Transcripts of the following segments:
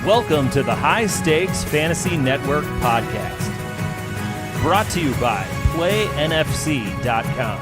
Welcome to the High Stakes Fantasy Network podcast. Brought to you by PlayNFC.com.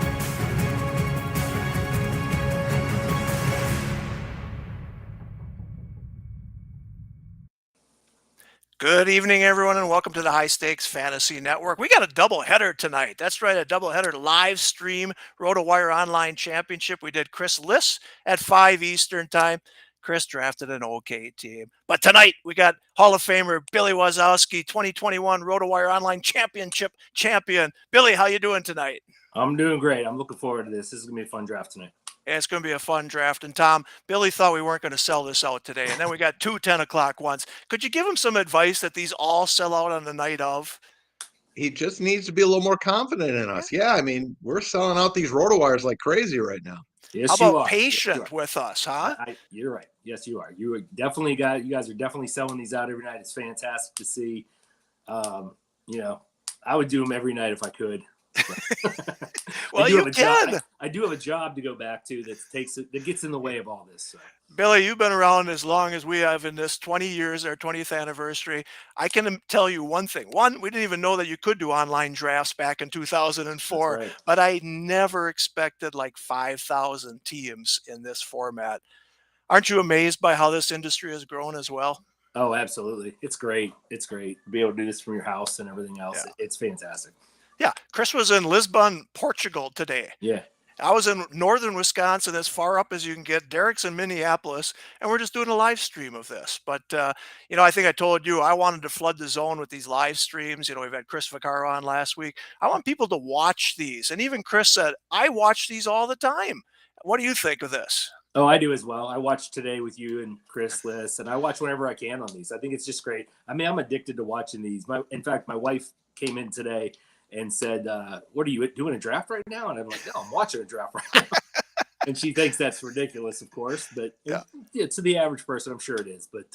Good evening, everyone, and welcome to the High Stakes Fantasy Network. We got a doubleheader tonight. That's right, a doubleheader live stream RotoWire Online Championship. We did Chris Liss at 5 Eastern time. Chris drafted an okay team. But tonight, we got Hall of Famer Billy Wasosky, 2021 RotoWire Online Championship champion. Billy, how you doing tonight? I'm doing great. I'm looking forward to this. This is going to be a fun draft tonight. Yeah, it's going to be a fun draft. And Tom, Billy thought we weren't going to sell this out today. And then we got two 10 o'clock ones. Could you give him some advice that these all sell out on the night of? He just needs to be a little more confident in us. Yeah, I mean, we're selling out these RotoWires like crazy right now. Yes, How you about are. patient with us, huh? You're right. Yes, you are. You guys are definitely selling these out every night. It's fantastic to see. I would do them every night if I could. Well, you can. I do have a job to go back to that gets in the way of all this. So. Billy, you've been around as long as we have in this 20 years, our 20th anniversary. I can tell you one thing. One, we didn't even know that you could do online drafts back in 2004, right. But I never expected like 5,000 teams in this format. Aren't you amazed by how this industry has grown as well? Oh, absolutely. It's great. It's great to be able to do this from your house and everything else. Yeah. It's fantastic. Yeah. Chris was in Lisbon, Portugal today. Yeah. I was in northern Wisconsin, as far up as you can get. Derek's in Minneapolis, and we're just doing a live stream of this. But, I think I told you I wanted to flood the zone with these live streams. We've had Chris Vaccaro on last week. I want people to watch these. And even Chris said, I watch these all the time. What do you think of this? Oh, I do as well. I watched today with you and Chris Liss, and I watch whenever I can on these. I think it's just great. I mean, I'm addicted to watching these. In fact, my wife came in today and said, what are you doing, a draft right now? And I'm like, no, I'm watching a draft right now. And she thinks that's ridiculous, of course. But yeah, to the average person, I'm sure it is. But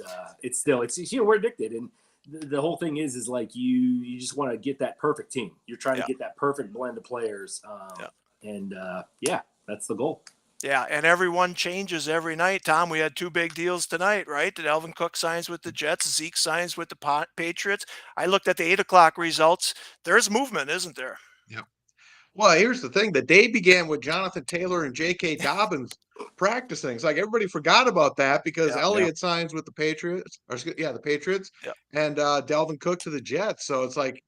we're addicted. And the whole thing is like you just want to get that perfect team. You're trying to get that perfect blend of players. That's the goal. Yeah, and everyone changes every night. Tom, we had two big deals tonight, right? That Dalvin Cook signs with the Jets, Zeke signs with the Patriots. I looked at the 8 o'clock results. There's movement, isn't there? Yeah. Well, here's the thing. The day began with Jonathan Taylor and J.K. Dobbins practicing. It's like everybody forgot about that because Elliott signs with the Patriots. The Patriots. Yeah. And Dalvin Cook to the Jets. So it's like,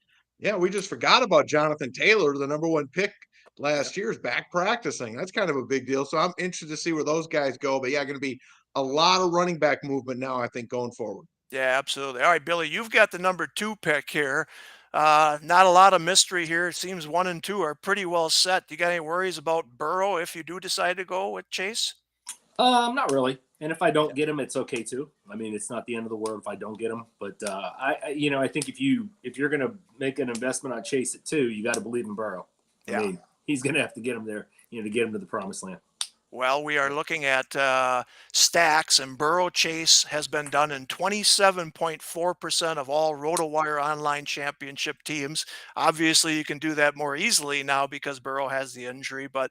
we just forgot about Jonathan Taylor, the number one pick last year's back practicing. That's kind of a big deal. So I'm interested to see where those guys go. But going to be a lot of running back movement now, I think, going forward. Yeah, absolutely. All right, Billy, you've got the number 2 pick here. Not a lot of mystery here. It seems 1 and 2 are pretty well set. Do you got any worries about Burrow if you do decide to go with Chase? Not really. And if I don't get him, it's okay too. I mean, it's not the end of the world if I don't get him. But I think if you're going to make an investment on Chase at 2, you got to believe in Burrow. I mean, he's going to have to get him there, to get him to the promised land. Well, we are looking at stacks, and Burrow Chase has been done in 27.4% of all RotoWire Online Championship teams. Obviously, you can do that more easily now because Burrow has the injury, but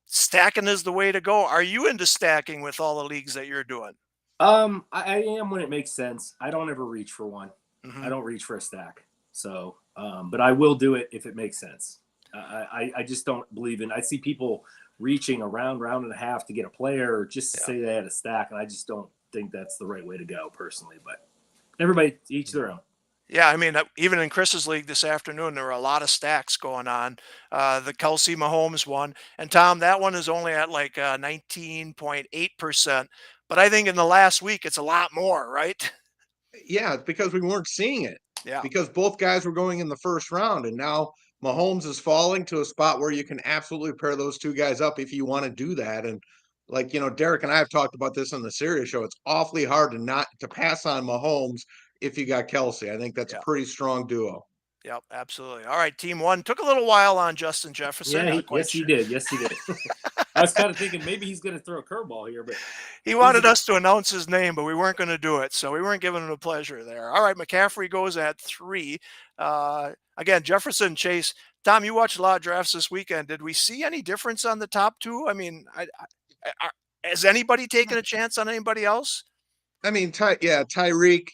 stacking is the way to go. Are you into stacking with all the leagues that you're doing? I am when it makes sense. I don't ever reach for one. Mm-hmm. I don't reach for a stack. So, but I will do it if it makes sense. I just don't believe in. I see people reaching a round and a half to get a player or just to say they had a stack, and I just don't think that's the right way to go personally. But everybody, each their own. Yeah, I mean, even in Chris's league this afternoon, there were a lot of stacks going on. The Kelsey Mahomes one, and Tom, that one is only at like 19.8%. But I think in the last week, it's a lot more, right? Yeah, it's because we weren't seeing it. Yeah, because both guys were going in the first round, and now Mahomes is falling to a spot where you can absolutely pair those two guys up if you want to do that. And Derek and I have talked about this on the Sirius show. It's awfully hard to pass on Mahomes if you got Kelsey. I think that's a pretty strong duo. Yep, absolutely. All right, team 1 took a little while on Justin Jefferson. Yeah, he did. Yes, he did. I was kind of thinking maybe he's going to throw a curveball here, but he wanted us to announce his name, but we weren't going to do it, so we weren't giving him a pleasure there. All right, McCaffrey goes at 3. Again, Jefferson, Chase. Tom, you watched a lot of drafts this weekend. Did we see any difference on the top 2? I mean, has anybody taken a chance on anybody else? I mean, Tyreek,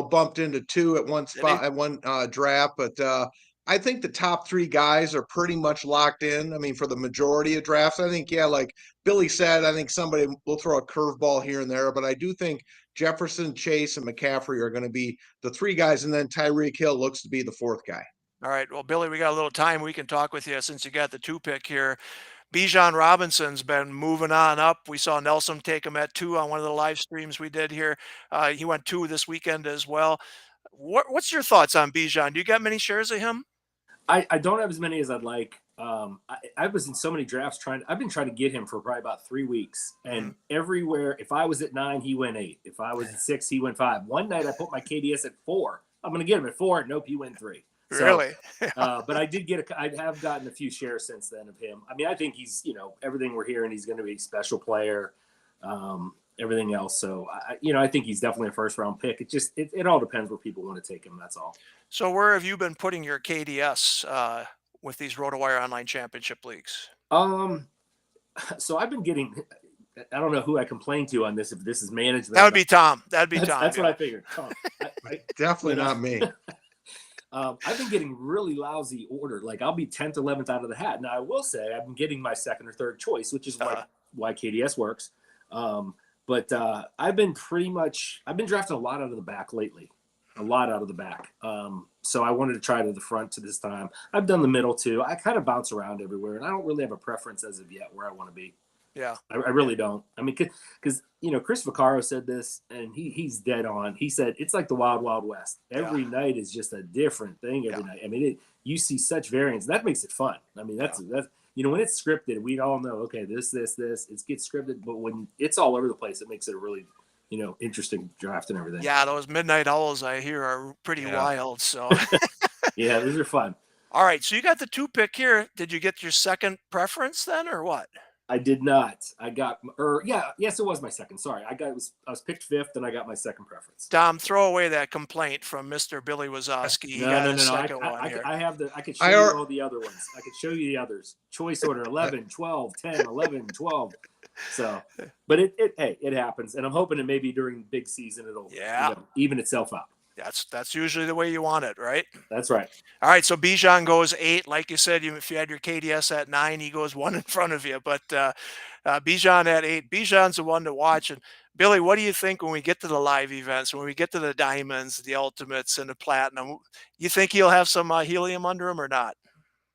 bumped into 2 at one spot at one draft, but I think the top 3 guys are pretty much locked in. I mean, for the majority of drafts, I think, like Billy said, I think somebody will throw a curveball here and there, but I do think Jefferson, Chase, and McCaffrey are going to be the 3 guys, and then Tyreek Hill looks to be the 4th guy. All right. Well, Billy, we got a little time. We can talk with you since you got the 2 pick here. Bijan Robinson's been moving on up. We saw Nelson take him at 2 on one of the live streams we did here. He went 2 this weekend as well. What's your thoughts on Bijan? Do you got many shares of him? I don't have as many as I'd like. I was in so many drafts I've been trying to get him for probably about 3 weeks. And everywhere, if I was at 9, he went 8. If I was at 6, he went 5. One night I put my KDS at 4. I'm going to get him at 4. Nope, he went 3. So, really? But I have gotten a few shares since then of him. I mean, I think he's, everything we're hearing, he's going to be a special player, everything else. So, I think he's definitely a first round pick. It all depends where people want to take him. That's all. So where have you been putting your KDS with these RotoWire online championship leagues? So I've been getting, I don't know who I complain to on this, if this is management. That would be Tom. That'd be Tom. That's what I figured. Tom. Definitely not me. I've been getting really lousy order. Like I'll be 10th, 11th out of the hat. Now I will say I've been getting my second or third choice, which is why KDS works. But I've been drafting a lot out of the back lately, a lot out of the back. So I wanted to try to the front to this time. I've done the middle too. I kind of bounce around everywhere, and I don't really have a preference as of yet where I want to be. Yeah, I really don't. I mean, because Chris Vaccaro said this, and he's dead on. He said it's like the Wild Wild West. Every night is just a different thing. Every night. I mean, you see such variance. That makes it fun. I mean, that's when it's scripted, we all know. Okay, this. It gets scripted, but when it's all over the place, it makes it a really interesting draft and everything. Yeah, those midnight owls I hear are pretty wild. So yeah, those are fun. All right, so you got the 2 pick here. Did you get your second preference then, or what? I did not. I got, yes, it was my second. Sorry, I was picked 5th, and I got my second preference. Tom, throw away that complaint from Mr. Billy Wasosky. No. I could show you all the other ones. I could show you the others. Choice order 11, 12, 10, 11, 12. So, but it happens, and I'm hoping that maybe during big season it'll even itself out. That's usually the way you want it, right? That's right. All right, so Bijan goes 8. Like you said, if you had your KDS at 9, he goes 1 in front of you. But Bijan at 8, Bijan's the one to watch. And Billy, what do you think when we get to the live events, when we get to the diamonds, the ultimates, and the platinum? You think he'll have some helium under him or not?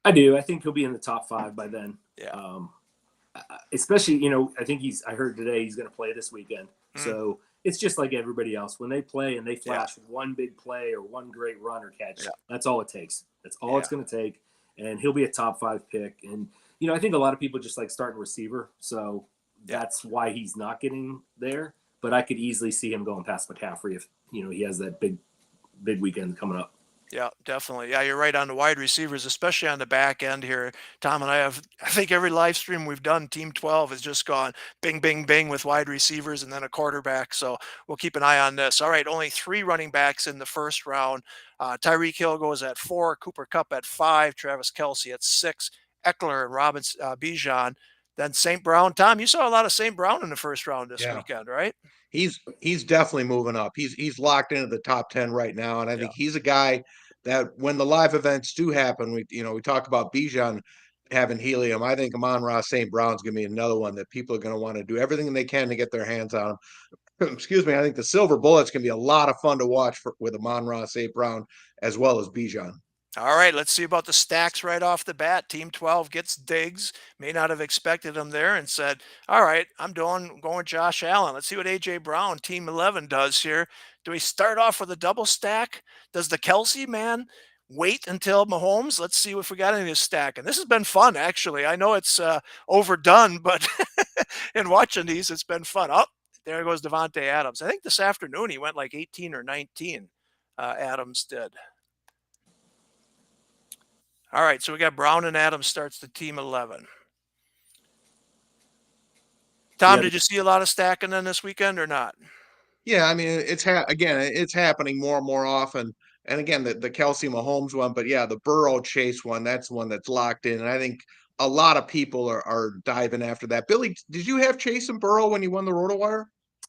I do. I think he'll be in the top 5 by then. Yeah. Especially, I think I heard today he's going to play this weekend. So it's just like everybody else. When they play and they flash one big play or one great run or catch, that's all it takes. That's all it's going to take. And he'll be a top 5 pick. And, I think a lot of people just like starting receiver. So that's why he's not getting there. But I could easily see him going past McCaffrey if, he has that big weekend coming up. Yeah, definitely. Yeah, you're right on the wide receivers, especially on the back end here. Tom and I think every live stream we've done, Team 12 has just gone bing, bing, bing with wide receivers and then a quarterback. So we'll keep an eye on this. All right, only 3 running backs in the first round. Tyreek Hill goes at 4, Cooper Kupp at 5, Travis Kelce at 6, Eckler and Bijan. Then St. Brown. Tom, you saw a lot of St. Brown in the first round this weekend, right? He's definitely moving up. He's locked into the top 10 right now, and I think he's a guy that when the live events do happen, we talk about Bijan having helium. I think Amon-Ra St. Brown's going to be another one that people are going to want to do everything they can to get their hands on him. Excuse me. I think the Silver Bullets can be a lot of fun to watch with Amon-Ra St. Brown as well as Bijan. All right, let's see about the stacks right off the bat. Team 12 gets Diggs. May not have expected him there and said, all right, I'm going with Josh Allen. Let's see what A.J. Brown, Team 11, does here. Do we start off with a double stack? Does the Kelce man wait until Mahomes? Let's see if we got any of this stack. And this has been fun, actually. I know it's overdone, but in watching these, it's been fun. Oh, there goes Devontae Adams. I think this afternoon he went like 18 or 19, Adams did. All right, so we got Brown and Adams starts the Team 11. Tom, did you see a lot of stacking then this weekend or not? Yeah, I mean, it's happening more and more often. And again, the Kelce Mahomes one, but yeah, the Burrow Chase one, that's one that's locked in. And I think a lot of people are diving after that. Billy, did you have Chase and Burrow when you won the RotoWire?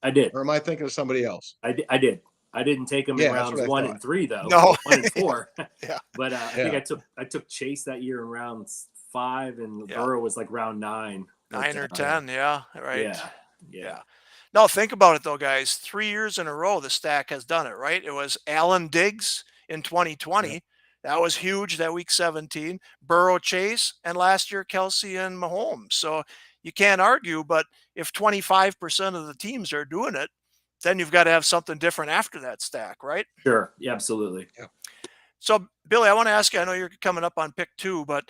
I did. Or am I thinking of somebody else? I did. I didn't take him in rounds 1 and 3 though. No. 1 and 4. Yeah. But I think I took Chase that year in rounds 5, and Burrow was like round 9. 9 or 10. Yeah. Right. Yeah. No, think about it though, guys. 3 years in a row, the stack has done it, right? It was Allen Diggs in 2020. Yeah. That was huge, that week 17. Burrow, Chase, and last year, Kelsey and Mahomes. So you can't argue, but if 25% of the teams are doing it, then you've got to have something different after that stack, right? Sure. Yeah, absolutely. Yeah. So, Billy, I want to ask you, I know you're coming up on pick 2, but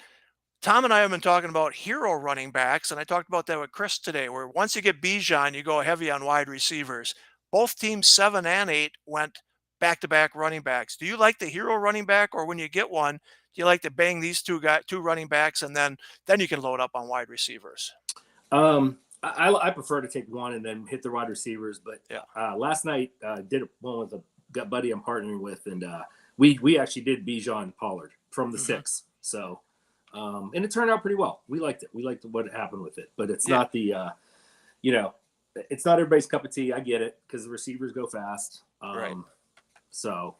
Tom and I have been talking about hero running backs, and I talked about that with Chris today, where once you get Bijan, you go heavy on wide receivers. Both teams 7 and 8 went back-to-back running backs. Do you like the hero running back, or when you get one, do you like to bang these two running backs, and then you can load up on wide receivers? I prefer to take one and then hit the wide receivers. But last night did one with a buddy I'm partnering with, and we actually did Bijan Pollard from the 6. So, and it turned out pretty well. We liked it. We liked what happened with it. But it's not the, it's not everybody's cup of tea. I get it because the receivers go fast. Right. So,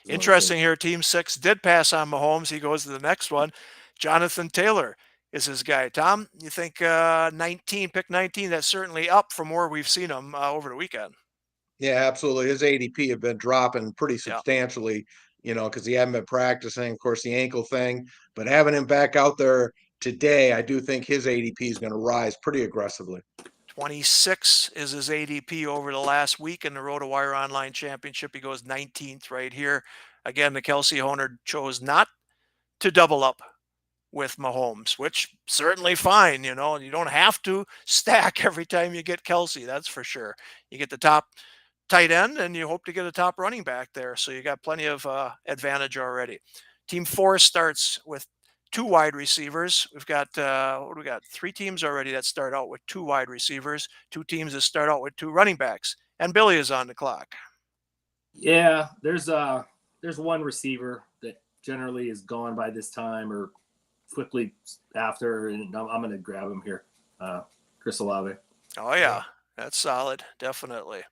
interesting here. Team 6 did pass on Mahomes. He goes to the next one. Jonathan Taylor is his guy. Tom, you think pick 19, that's certainly up from where we've seen him over the weekend. Yeah, absolutely. His ADP have been dropping pretty substantially, because he hadn't been practicing, of course, the ankle thing. But having him back out there today, I do think his ADP is going to rise pretty aggressively. 26 is his ADP over the last week in the RotoWire Online Championship. He goes 19th right here. Again, the Kelsey owner chose not to double up with Mahomes, which certainly fine. You don't have to stack every time you get Kelsey. That's for sure. You get the top tight end and you hope to get a top running back there. So you got plenty of advantage already. Team 4 starts with 2 wide receivers. We've got, 3 teams already that start out with 2 wide receivers, 2 teams that start out with 2 running backs, and Billy is on the clock. Yeah, there's one receiver that generally is gone by this time or quickly after, and I'm going to grab him here. Chris Olave. Oh yeah, that's solid. Definitely.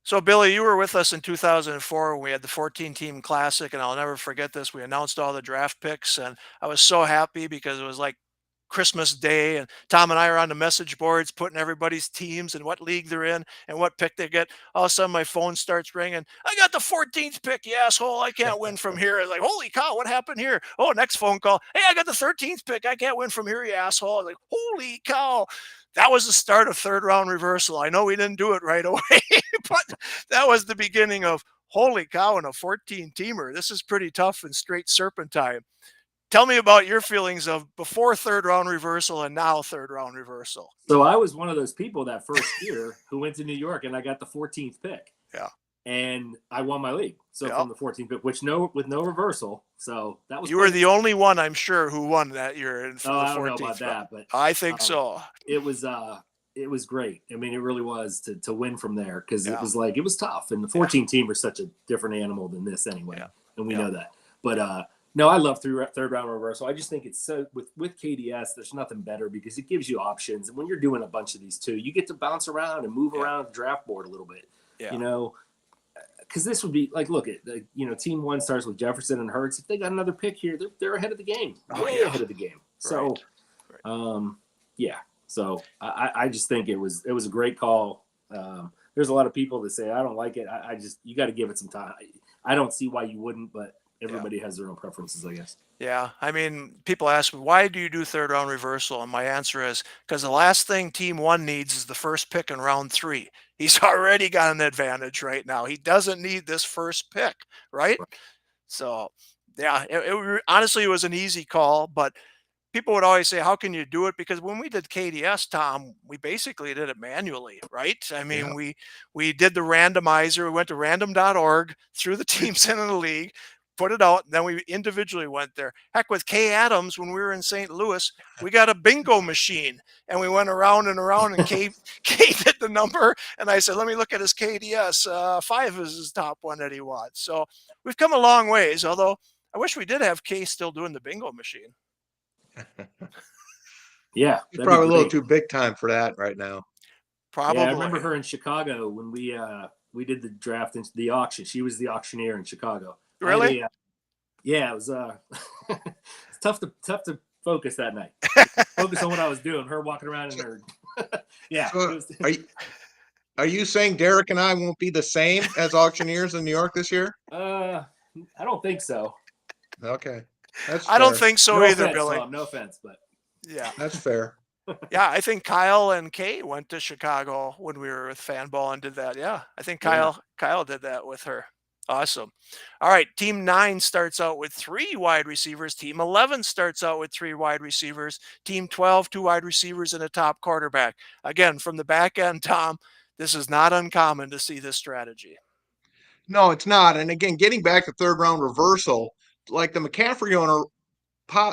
So, Billy, you were with us in 2004 when we had the 14-team classic, and I'll never forget this. We announced all the draft picks, and I was so happy because it was like Christmas Day, and Tom and I are on the message boards putting everybody's teams and what league they're in and what pick they get. All of a sudden, my phone starts ringing. I got the 14th pick, you asshole. I can't win from here. I was like, holy cow, what happened here? Oh, next phone call. Hey, I got the 13th pick. I can't win from here, you asshole. I was like, holy cow. That was the start of third-round reversal. I know we didn't do it right away, but that was the beginning of, holy cow, and a 14-teamer. This is pretty tough and straight serpentine. Tell me about your feelings of before third-round reversal and now third-round reversal. So I was one of those people that first year who went to New York, and I got the 14th pick. Yeah. And I won my league. So from the 14th pick, with no reversal. So that was. You were the only one, I'm sure, who won that year. I don't know about that, but I think so. It was great. I mean, it really was to win from there because it was tough. And the 14-team was such a different animal than this anyway, and we know that. But no, I love third round reversal. I just think it's so with KDS, there's nothing better because it gives you options. And when you're doing a bunch of these too, you get to bounce around and move around the draft board a little bit. Yeah. Because this would be like, look at team 1 starts with Jefferson and Hurts. If they got another pick here, they're ahead of the game. Way ahead of the game. So, So I just think it was a great call. There's a lot of people that say I don't like it. You got to give it some time. I don't see why you wouldn't, but everybody has their own preferences, I guess. Yeah. I mean, people ask me, why do you do third round reversal? And my answer is because the last thing team 1 needs is the first pick in round 3. He's already got an advantage right now. He doesn't need this first pick, right? So, honestly, it was an easy call, but people would always say, how can you do it? Because when we did KDS, Tom, we basically did it manually, right? I mean, we did the randomizer. We went to random.org, threw the teams in the league, put it out, and then we individually went there. Heck, with Kay Adams, when we were in St. Louis, we got a bingo machine, and we went around and around, and Kay did the number, and I said, let me look at his KDS. 5 is his top one that he wants. So we've come a long ways, although I wish we did have Kay still doing the bingo machine. Yeah. He's probably a little too big time for that right now. Probably. Yeah, I remember her in Chicago when we did the draft into the auction. She was the auctioneer in Chicago. Really? Yeah, it was it's tough to focus that night. Focus on what I was doing. Her walking around in her yeah. So are you saying Derek and I won't be the same as auctioneers in New York this year? I don't think so. Okay. That's I don't fair. think so No either, offense, Billy. Tom, no offense, but Yeah. That's fair. Yeah, I think Kyle and Kay went to Chicago when we were with Fanball and did that. Yeah, I think Kyle did that with her. Awesome. All right, Team 9 starts out with 3 wide receivers. Team 11 starts out with 3 wide receivers. Team 12, 2 wide receivers and a top quarterback. Again, from the back end, Tom, this is not uncommon to see this strategy. No, it's not. And again, getting back to third round reversal, like the McCaffrey owner,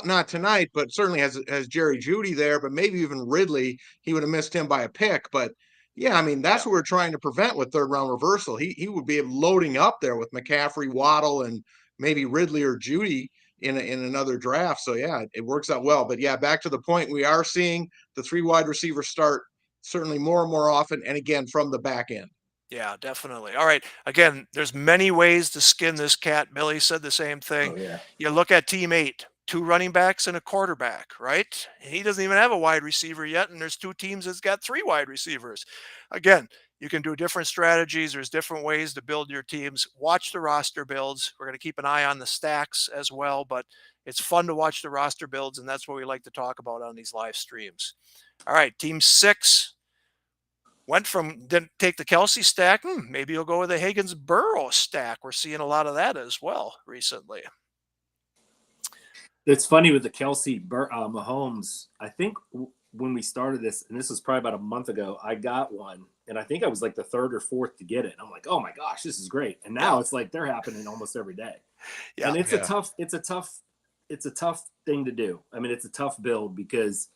not tonight, but certainly has Jerry Jeudy there, but maybe even Ridley, he would have missed him by a pick. But yeah, I mean, that's what we're trying to prevent with third round reversal. He would be loading up there with McCaffrey, Waddle, and maybe Ridley or Jeudy in another draft. So yeah, it works out well. But yeah, back to the point, we are seeing the 3 wide receivers start certainly more and more often, and again from the back end. Yeah, definitely. All right. Again, there's many ways to skin this cat. Billy said the same thing. oh yeah. You look at Team 8, 2 running backs and a quarterback, right? He doesn't even have a wide receiver yet, and there's 2 teams that's got 3 wide receivers. Again, you can do different strategies. There's different ways to build your teams. Watch the roster builds. We're going to keep an eye on the stacks as well, but it's fun to watch the roster builds, and that's what we like to talk about on these live streams. All right, Team 6. Didn't take the Kelsey stack. Maybe you'll go with the Higgins Burrow stack. We're seeing a lot of that as well recently. It's funny with the Kelsey Mahomes. I think when we started this, and this was probably about a month ago, I got one, and I think I was like the 3rd or 4th to get it. I'm like, oh my gosh, this is great. And now it's like they're happening almost every day. Yeah, and it's a tough thing to do. I mean, it's a tough build because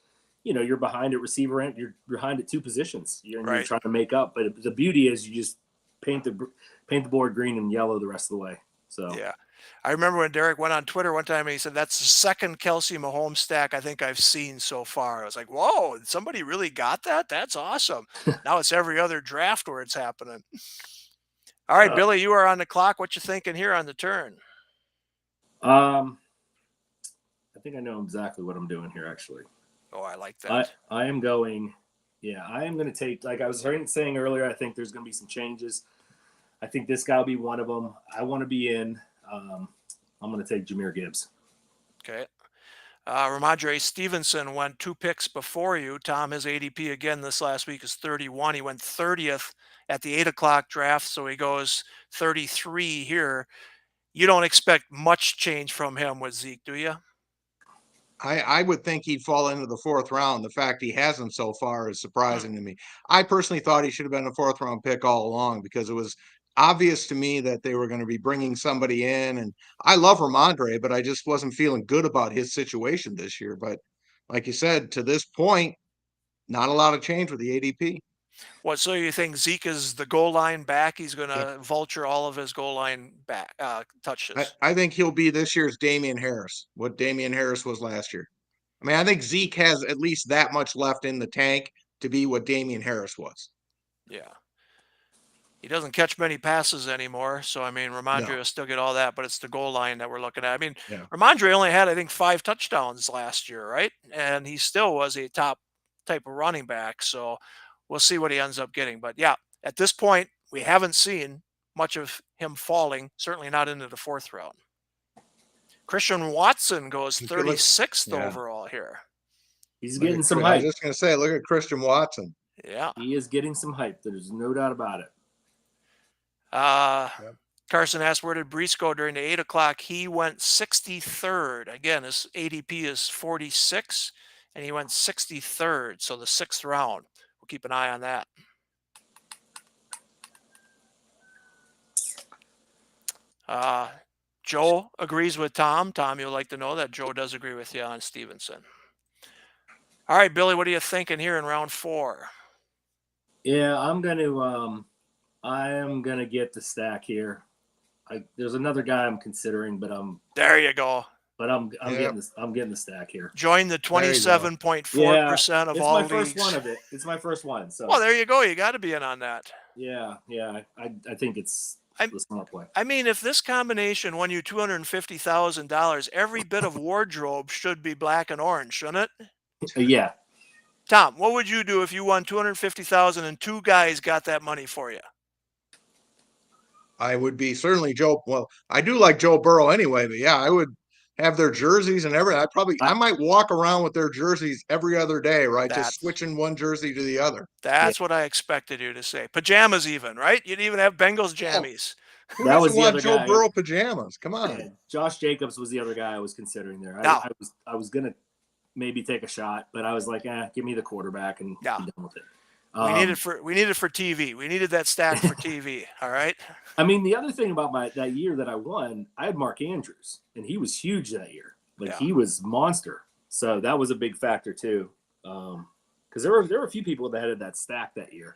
you're behind at receiver and you're behind at 2 positions. You're trying to make up, but the beauty is you just paint the board green and yellow the rest of the way. So yeah, I remember when Derek went on Twitter one time and he said that's the 2nd Kelsey Mahomes stack I think I've seen so far. I was like, whoa, somebody really got that? That's awesome. Now it's every other draft where it's happening. All right, Billy, you are on the clock. What you thinking here on the turn? I think I know exactly what I'm doing here, actually. Oh, I like that. I am going to take, like I was saying earlier, I think there's going to be some changes. I think this guy will be one of them. I want to be in. I'm going to take Jahmyr Gibbs. Okay. Ramondre Stevenson went 2 picks before you. Tom, his ADP again this last week is 31. He went 30th at the 8 o'clock draft, so he goes 33 here. You don't expect much change from him with Zeke, do you? I would think he'd fall into the 4th round. The fact he hasn't so far is surprising to me. I personally thought he should have been a 4th round pick all along because it was obvious to me that they were going to be bringing somebody in. And I love Ramondre, but I just wasn't feeling good about his situation this year. But like you said, to this point, not a lot of change with the ADP. What, so you think Zeke is the goal line back? He's going to vulture all of his goal line back touches. I think he'll be this year's Damian Harris, what Damian Harris was last year. I mean, I think Zeke has at least that much left in the tank to be what Damian Harris was. Yeah. He doesn't catch many passes anymore. So, I mean, Ramondre will still get all that, but it's the goal line that we're looking at. I mean, Ramondre only had, I think, 5 touchdowns last year, right? And he still was a top type of running back. So we'll see what he ends up getting. But yeah, at this point, we haven't seen much of him falling, certainly not into the 4th round. Christian Watson goes 36th overall here. He's getting some hype. I was just going to say, look at Christian Watson. Yeah. He is getting some hype. There's no doubt about it. Carson asked, where did Brees go during the 8 o'clock? He went 63rd. Again, his ADP is 46, and he went 63rd, so the 6th round. We'll keep an eye on that. Joe agrees with Tom. Tom, you'll like to know that Joe does agree with you on Stevenson. All right, Billy, what are you thinking here in round 4? Yeah, I am gonna get the stack here. There's another guy I'm considering, but there you go. but I'm getting this. I'm getting the stack here. Join the 27.4% of all leagues. It's my first one of it. It's my first one. So well, there you go. You got to be in on that. Yeah. I think the smart play. I mean, if this combination won you $250,000, every bit of wardrobe should be black and orange, shouldn't it? Yeah. Tom, what would you do if you won $250,000 and two guys got that money for you? I would be certainly Joe. Well, I do like Joe Burrow anyway, but yeah, I would have their jerseys and everything. I might walk around with their jerseys every other day, right? Just switching one jersey to the other. That's what I expected you to say. Pajamas even, right? You'd even have Bengals jammies. Who doesn't want Joe Burrow pajamas? Come on. Yeah, Josh Jacobs was the other guy I was considering there. I was gonna maybe take a shot, but I was like, give me the quarterback and be done with it. We need it for TV. We needed that stack for TV. All right. I mean, the other thing about that year that I won, I had Mark Andrews, and he was huge that year. He was monster. So that was a big factor too. Because there were a few people that had that stack that year.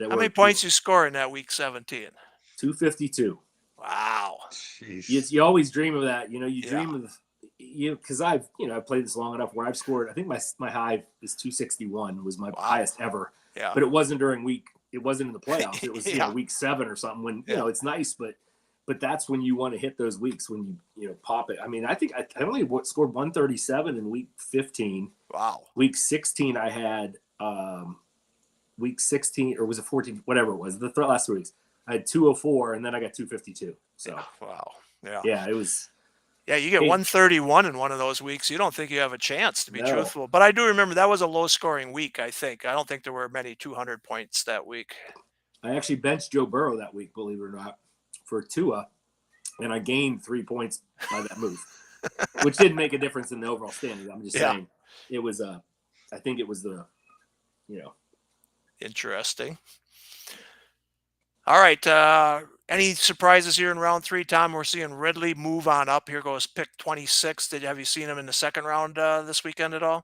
How many points you score in that week 17? 252. Wow. Jeez. You always dream of that. You dream of because I've played this long enough where I've scored. I think my high is 261 was my highest ever. Yeah. But it wasn't during week. It wasn't in the playoffs. It was week 7 or something. When it's nice, but that's when you want to hit those weeks when you pop it. I mean, I think I only scored 137 in week 15. Wow. Week 16 I had week 16 or was it 14? Whatever it was. The last 3 weeks I had 204 and then I got 252. So wow. Yeah. Yeah, it was. Yeah, you get 131 in one of those weeks. You don't think you have a chance, to be truthful. But I do remember that was a low-scoring week, I think. I don't think there were many 200 points that week. I actually benched Joe Burrow that week, believe it or not, for Tua, and I gained 3 points by that move, which didn't make a difference in the overall standing. I'm just saying it was I think it was the. Interesting. All right. Any surprises here in round 3, Tom? We're seeing Ridley move on up. Here goes pick 26. Have you seen him in the second round this weekend at all?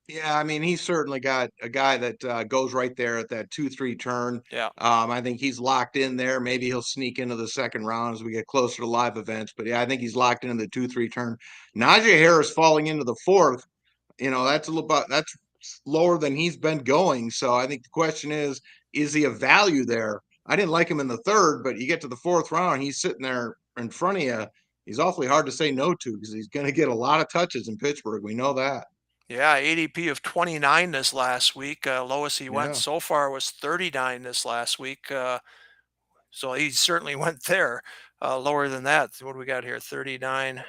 Yeah, I mean, he's certainly got a guy that goes right there at that 2-3 turn. Yeah. I think he's locked in there. Maybe he'll sneak into the second round as we get closer to live events. But yeah, I think he's locked into the 2-3 turn. Najee Harris falling into the 4th. That's that's lower than he's been going. So I think the question is he a value there? I didn't like him in the 3rd, but you get to the 4th round, he's sitting there in front of you. He's awfully hard to say no to because he's going to get a lot of touches in Pittsburgh. We know that. Yeah, ADP of 29 this last week. Lowest he went so far was 39 this last week. So he certainly went there. Lower than that. What do we got here? 39,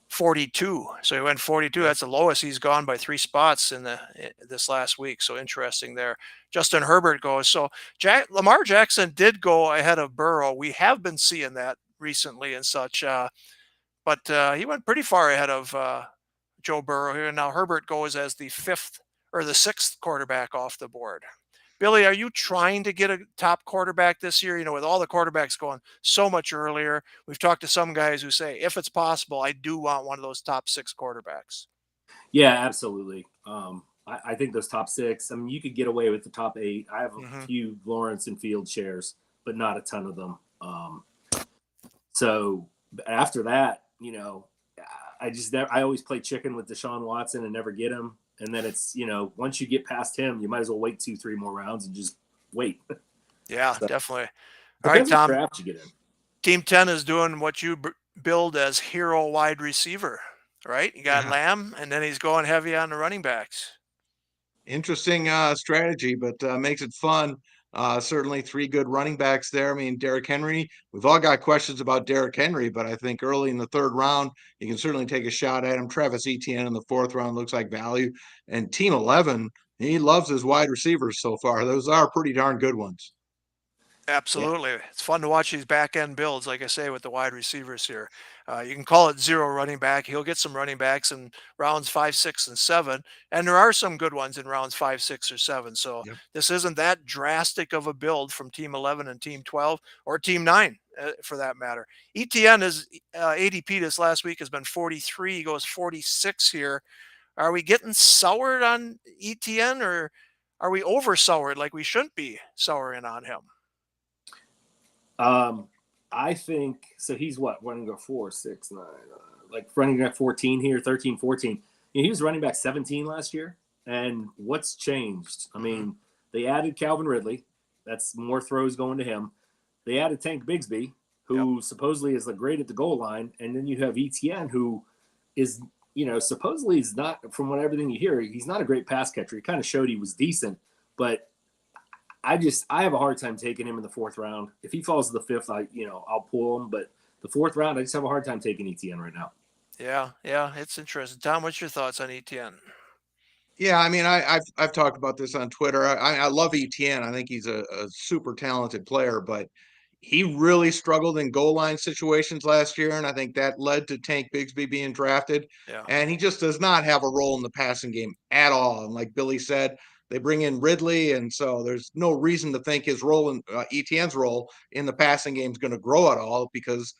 42. So he went 42. That's the lowest he's gone by 3 spots in this last week. So interesting there. Justin Herbert goes. So Lamar Jackson did go ahead of Burrow. We have been seeing that recently and such. But he went pretty far ahead of Joe Burrow here. Now Herbert goes as the 5th or the 6th quarterback off the board. Billy, are you trying to get a top quarterback this year? With all the quarterbacks going so much earlier, we've talked to some guys who say, if it's possible, I do want one of those top 6 quarterbacks. Yeah, absolutely. I think those top 6, I mean, you could get away with the top 8. I have a few Lawrence and Field shares, but not a ton of them. So after that, I always play chicken with Deshaun Watson and never get him. And then it's, once you get past him, you might as well wait 2-3 more rounds and just wait. Yeah, definitely. All right, Tom. Draft you get in. Team 10 is doing what you build as hero wide receiver, right? You got Lamb, and then he's going heavy on the running backs. Interesting strategy, but makes it fun. Certainly 3 good running backs there. I mean, Derrick Henry, we've all got questions about Derrick Henry, but I think early in the 3rd round, you can certainly take a shot at him. Travis Etienne in the 4th round looks like value. And Team 11, he loves his wide receivers so far. Those are pretty darn good ones. Absolutely. Yeah. It's fun to watch these back end builds, like I say, with the wide receivers here. You can call it 0 running back. He'll get some running backs in rounds 5, 6, and 7. And there are some good ones in rounds 5, 6, or 7. So this isn't that drastic of a build from Team 11 and Team 12 or Team 9 for that matter. ETN is ADP this last week has been 43. He goes 46 here. Are we getting soured on ETN or are we over soured like we shouldn't be souring on him? I think so. He's what? We're gonna go 4, 6, 9, like running back 14 here, 13, 14. He was running back 17 last year. And what's changed? I mean, they added Calvin Ridley. That's more throws going to him. They added Tank Bigsby, who supposedly is great at the goal line. And then you have Etienne, who is, supposedly is not, from everything you hear, he's not a great pass catcher. He kind of showed he was decent. But I have a hard time taking him in the 4th round. If he falls to the 5th, I'll pull him. But the 4th round, I just have a hard time taking Etienne right now. Yeah, it's interesting. Tom, what's your thoughts on Etienne? Yeah, I mean, I've talked about this on Twitter. I love Etienne. I think he's a super talented player, but he really struggled in goal line situations last year, and I think that led to Tank Bigsby being drafted. Yeah. And he just does not have a role in the passing game at all. And like Billy said, they bring in Ridley, and so there's no reason to think his role in Etienne's role in the passing game is going to grow at all, because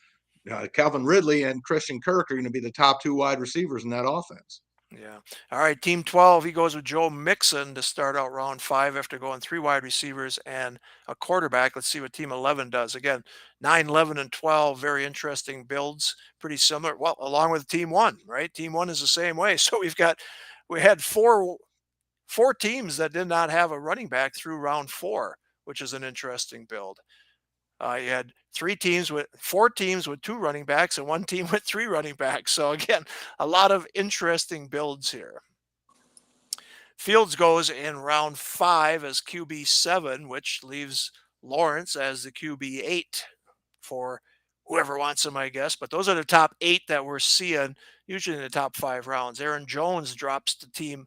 Calvin Ridley and Christian Kirk are going to be the top 2 wide receivers in that offense. Yeah. All right. Team 12, he goes with Joe Mixon to start out round 5 after going 3 wide receivers and a quarterback. Let's see what Team 11 does. Again, 9, 11, and 12, very interesting builds, pretty similar. Well, along with Team 1, right? Team 1 is the same way. So we had four teams that did not have a running back through round 4, which is an interesting build. You had 4 teams with 2 running backs and 1 team with 3 running backs. So again, a lot of interesting builds here. Fields goes in round 5 as QB 7, which leaves Lawrence as the QB 8 for whoever wants him, I guess. But those are the top 8 that we're seeing, usually in the top 5 rounds. Aaron Jones drops to team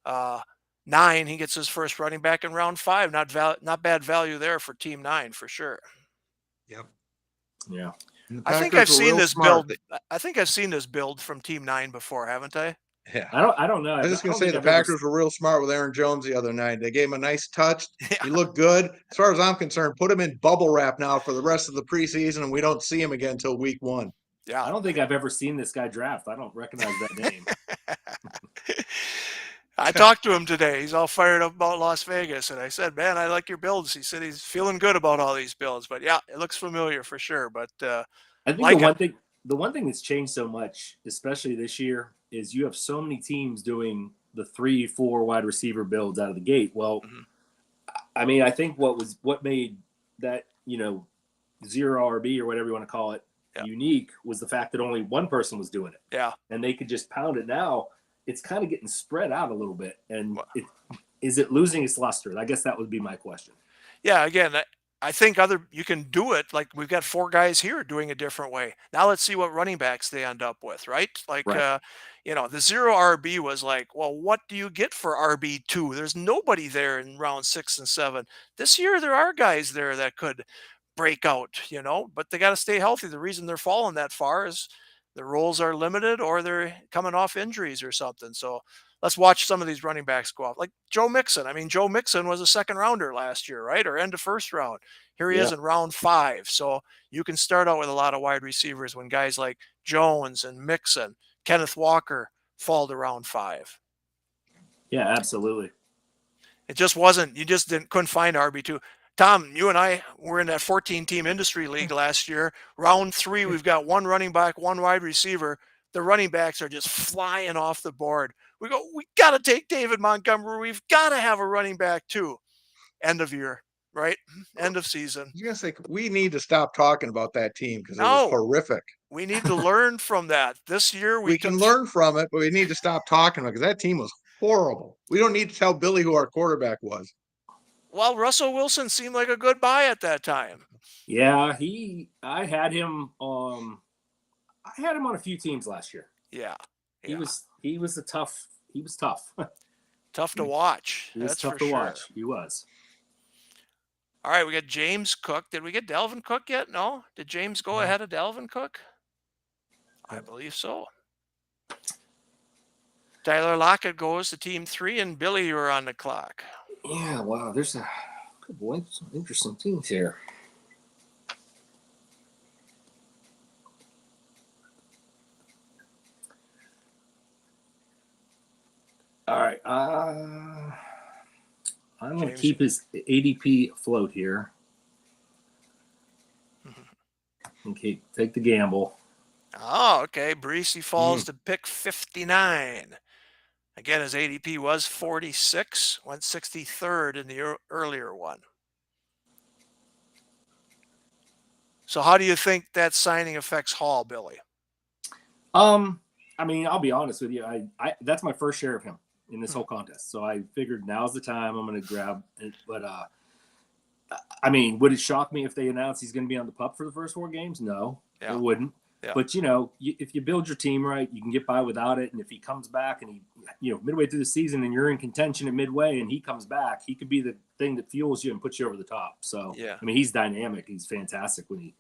9. He gets his first running back in round 5. Not bad value there for team 9 for sure. Yep. Yeah. I think I've seen this build. I think I've seen this build from Team 9 before, haven't I? Yeah. I don't know. I was just going to say the Packers were real smart with Aaron Jones the other night. They gave him a nice touch. Yeah. He looked good. As far as I'm concerned, put him in bubble wrap now for the rest of the preseason, and we don't see him again until week 1. Yeah. I don't think I've ever seen this guy draft. I don't recognize that name. I talked to him today. He's all fired up about Las Vegas. And I said, man, I like your builds. He said he's feeling good about all these builds. But yeah, it looks familiar for sure. But I think the one thing that's changed so much, especially this year, is you have so many teams doing the 3-4 wide receiver builds out of the gate. Well, I mean, I think what made that, 0 RB or whatever you want to call it, unique was the fact that only one person was doing it. Yeah. And they could just pound it. Now it's kind of getting spread out a little bit. And is it losing its luster? I guess that would be my question. Yeah, again, I think you can do it. Like we've got 4 guys here doing a different way. Now let's see what running backs they end up with, right? Like, right. The 0 RB was like, well, what do you get for RB2? There's nobody there in round 6 and 7. This year, there are guys there that could break out, but they got to stay healthy. The reason they're falling that far is their roles are limited or they're coming off injuries or something. So let's watch some of these running backs go off. Like Joe Mixon. I mean, Joe Mixon was a 2nd rounder last year, right? Or end of 1st round. Here he is in round 5. So you can start out with a lot of wide receivers when guys like Jones and Mixon, Kenneth Walker fall to round 5. Yeah, absolutely. It just wasn't, couldn't find RB2. Tom, you and I were in that 14-team industry league last year. Round 3, we've got 1 running back, 1 wide receiver. The running backs are just flying off the board. We got to take David Montgomery. We've got to have a running back too. End of year, right? End of season. I was going to say, we need to stop talking about that team because it was horrific. We need to learn from that. This year we can learn from it, but we need to stop talking about it because that team was horrible. We don't need to tell Billy who our quarterback was. Well, Russell Wilson seemed like a good buy at that time. Yeah, I had him on a few teams last year. Yeah. He was tough. Tough to watch. He was tough to watch. He was. All right, we got James Cook. Did we get Dalvin Cook yet? No? Did James go ahead of Dalvin Cook? I believe so. Tyler Lockett goes to team 3, and Billy, you were on the clock. Yeah, wow, there's some interesting teams here. All right, I'm going to keep his ADP afloat here. Okay, take the gamble. Oh, okay. Breesy falls to pick 59. Again, his ADP was 46, went 63rd in the earlier one. So how do you think that signing affects Hall, Billy? I mean, I'll be honest with you. I that's my first share of him in this whole contest. So I figured now's the time I'm going to grab it. But I mean, would it shock me if they announced he's going to be on the PUP for the first 4 games? No, it wouldn't. Yeah. But, if you build your team right, you can get by without it. And if he comes back and he, midway through the season and you're in contention at midway and he comes back, he could be the thing that fuels you and puts you over the top. So, I mean, he's dynamic. He's fantastic when he,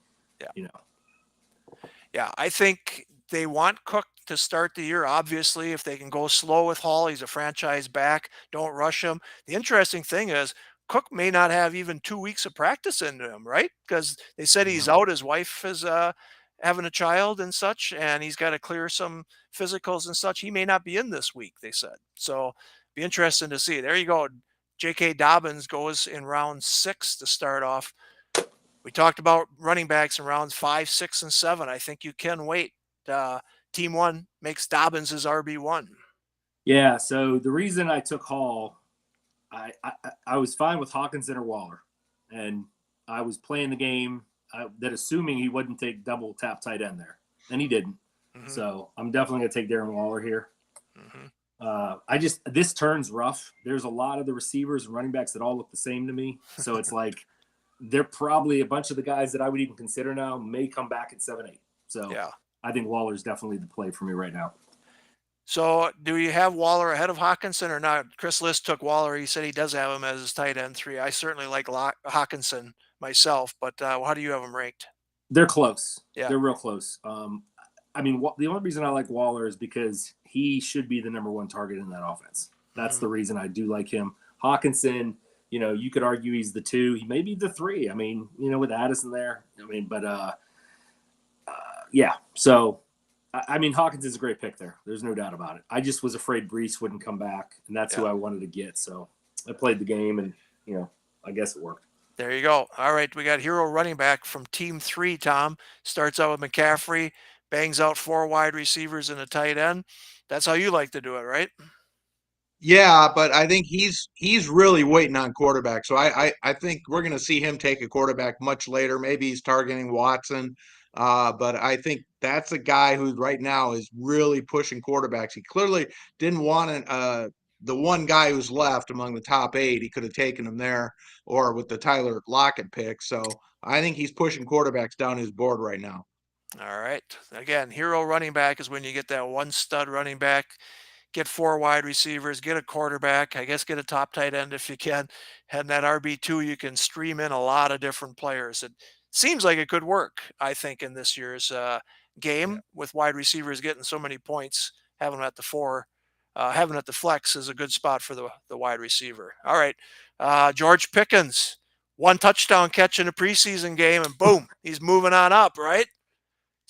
Yeah, I think they want Cook to start the year. Obviously, if they can go slow with Hall, he's a franchise back. Don't rush him. The interesting thing is Cook may not have even 2 weeks of practice into him, right? Because they said he's out. His wife is having a child and such, and he's got to clear some physicals and such. He may not be in this week, they said. So be interesting to see. There you go. J.K. Dobbins goes in round 6 to start off. We talked about running backs in rounds 5, 6, and 7. I think you can wait. Team 1 makes Dobbins his RB1. Yeah, so the reason I took Hall, I was fine with Hawkinson or Waller. And I was playing the game that assuming he wouldn't take double tap tight end there. And he didn't. So I'm definitely going to take Darren Waller here. This turn's rough. There's a lot of the receivers and running backs that all look the same to me. So it's like they're probably a bunch of the guys that I would even consider now may come back at 7-8. So I think Waller's definitely the play for me right now. So do you have Waller ahead of Hawkinson or not? Chris List took Waller. He said he does have him as his tight end 3. I certainly like Hawkinson myself, but how do you have him ranked? They're close. Yeah. They're real close. I mean, the only reason I like Waller is because he should be the number 1 target in that offense. That's the reason I do like him. Hawkinson, you could argue he's the 2. He may be the 3. I mean, with Addison there. I mean, but yeah. So, I mean, Hawkins is a great pick there. There's no doubt about it. I just was afraid Brees wouldn't come back, and that's who I wanted to get. So I played the game, and, I guess it worked. There you go. All right, we got hero running back from Team 3, Tom. Starts out with McCaffrey, bangs out 4 wide receivers and a tight end. That's how you like to do it, right? Yeah, but I think he's really waiting on quarterback. So I think we're going to see him take a quarterback much later. Maybe he's targeting Watson. But I think that's a guy who right now is really pushing quarterbacks. He clearly didn't want the one guy who's left among the top 8. He could have taken him there or with the Tyler Lockett pick. So I think he's pushing quarterbacks down his board right now. All right. Again, hero running back is when you get that one stud running back, get 4 wide receivers, get a quarterback, I guess get a top tight end if you can. And that RB2, you can stream in a lot of different players. It seems like it could work, I think, in this year's game with wide receivers getting so many points. Having them at the 4, having it at the flex is a good spot for the wide receiver. All right. George Pickens, 1 touchdown catch in a preseason game, and boom, he's moving on up, right?